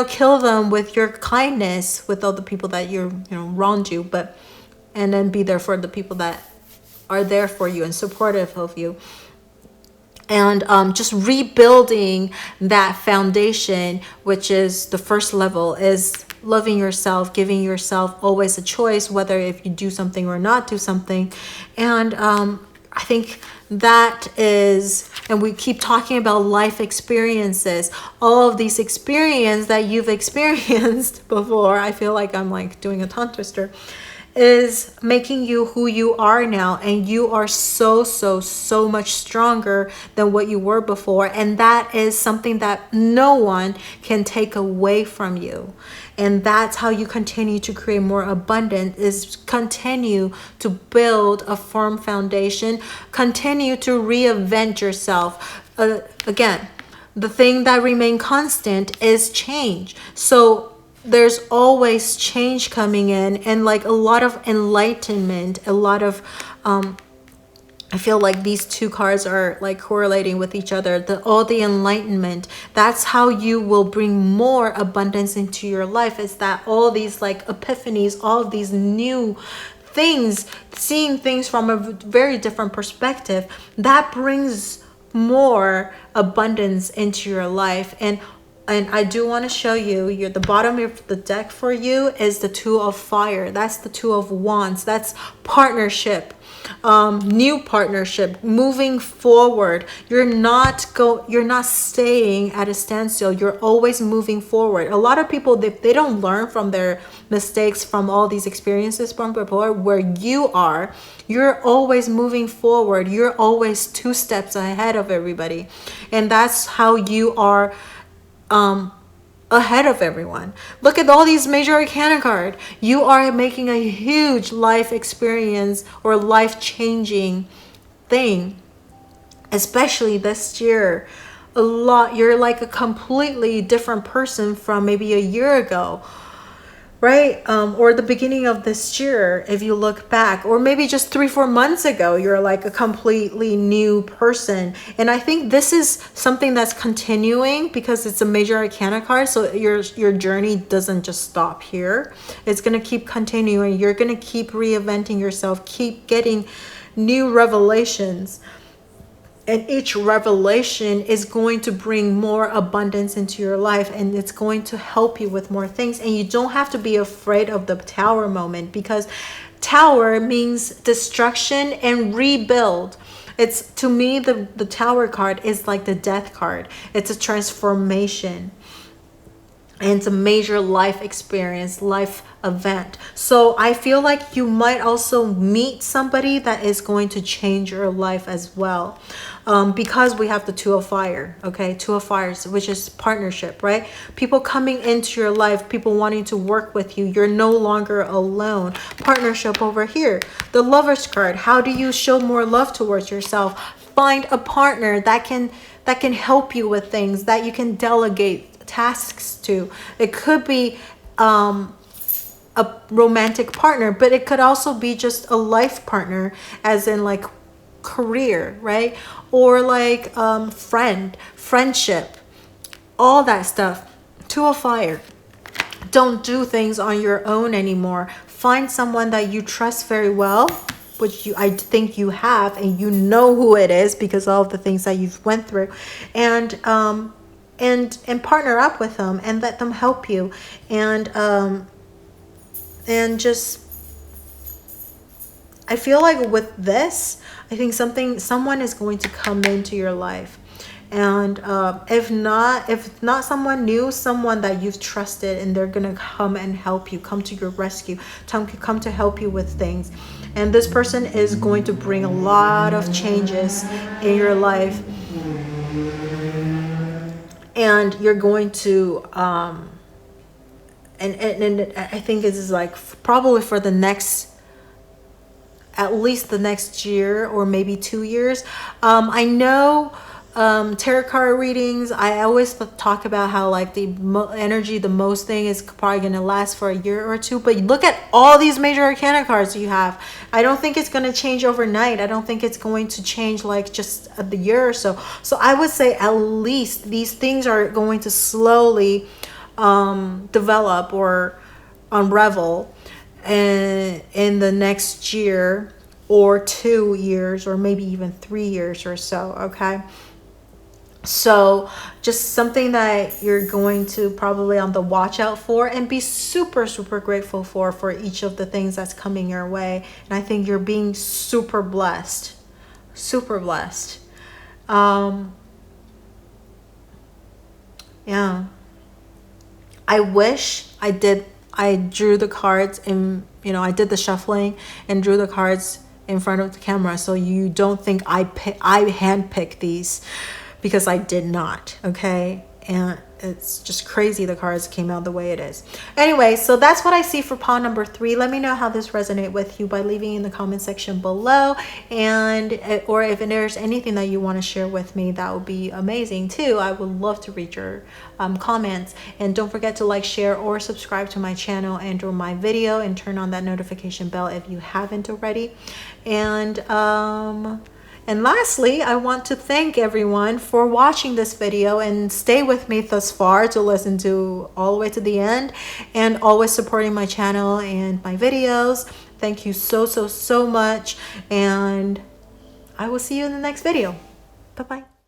kill them with your kindness with all the people that wronged you, and then be there for the people that are there for you and supportive of you. And just rebuilding that foundation, which is the first level, is loving yourself, giving yourself always a choice, whether if you do something or not do something. And I think that is, and we keep talking about life experiences, all of these experiences that you've experienced before. I feel like I'm like doing a tongue twister. is making you who you are now, and you are so much stronger than what you were before, and that is something that no one can take away from you. And that's how you continue to create more abundance, is continue to build a firm foundation, continue to reinvent yourself. Again, the thing that remain constant is change. So there's always change coming in, and like a lot of enlightenment, a lot of I feel like these two cards are like correlating with each other. All the enlightenment, that's how you will bring more abundance into your life. Is that all these like epiphanies, all of these new things, seeing things from a very different perspective, that brings more abundance into your life. And I do want to show you, the bottom of the deck for you is the Two of Fire. That's the Two of Wands. That's partnership, new partnership, moving forward. You're not staying at a standstill. You're always moving forward. A lot of people, they don't learn from their mistakes, from all these experiences from before. Where you're always moving forward. You're always 2 steps ahead of everybody, and that's how you are ahead of everyone. Look at all these major arcana cards. You are making a huge life experience or life-changing thing, especially this year. You're like a completely different person from maybe a year ago, right? Or the beginning of this year, if you look back, or maybe just 3-4 months ago, you're like a completely new person. And I think this is something that's continuing, because it's a major arcana card. So your journey doesn't just stop here. It's going to keep continuing. You're going to keep reinventing yourself, keep getting new revelations. And each revelation is going to bring more abundance into your life, and it's going to help you with more things. And you don't have to be afraid of the Tower moment, because Tower means destruction and rebuild. It's, to me, the Tower card is like the Death card. It's a transformation. And it's a major life experience, life event. So I feel like you might also meet somebody that is going to change your life as well. Because we have the Two of Fire, okay? Two of Fires, which is partnership, right? People coming into your life, people wanting to work with you. You're no longer alone. Partnership over here. The Lover's card. How do you show more love towards yourself? Find a partner that can help you with things, that you can delegate tasks to. It could be a romantic partner, but it could also be just a life partner, as in like career, right? Or like friendship, all that stuff. Two of Fire. Don't do things on your own anymore. Find someone that you trust very well, which I think you have, and you know who it is because of all of the things that you've went through, and partner up with them and let them help you, and just, I feel like with this, I think someone is going to come into your life, and if not someone new, someone that you've trusted, and they're gonna come and help you, come to your rescue, come to help you with things. And this person is going to bring a lot of changes in your life, and you're going to and I think this is like probably for the next, at least the next year, or maybe 2 years. I know tarot card readings, I always talk about how like the energy, the most thing is probably going to last for a year or two, but look at all these major arcana cards you have. I don't think it's going to change overnight. I don't think it's going to change like just the year or so. So I would say at least these things are going to slowly develop or unravel in the next year or 2 years, or maybe even 3 years or so. Okay, so just something that you're going to probably on the watch out for, and be super grateful for each of the things that's coming your way. And I think you're being super blessed. Yeah, I I drew the cards in, you know, I did the shuffling and drew the cards in front of the camera, so you don't think I handpicked these, because I did not. Okay, and it's just crazy the cards came out the way it is. Anyway, so that's what I see for pile number 3. Let me know how this resonates with you by leaving in the comment section below, and or if there's anything that you want to share with me, that would be amazing too. I would love to read your comments. And don't forget to like, share, or subscribe to my channel and or my video, and turn on that notification bell if you haven't already. And lastly, I want to thank everyone for watching this video and stay with me thus far to listen to all the way to the end, and always supporting my channel and my videos. Thank you so much, and I will see you in the next video. Bye-bye.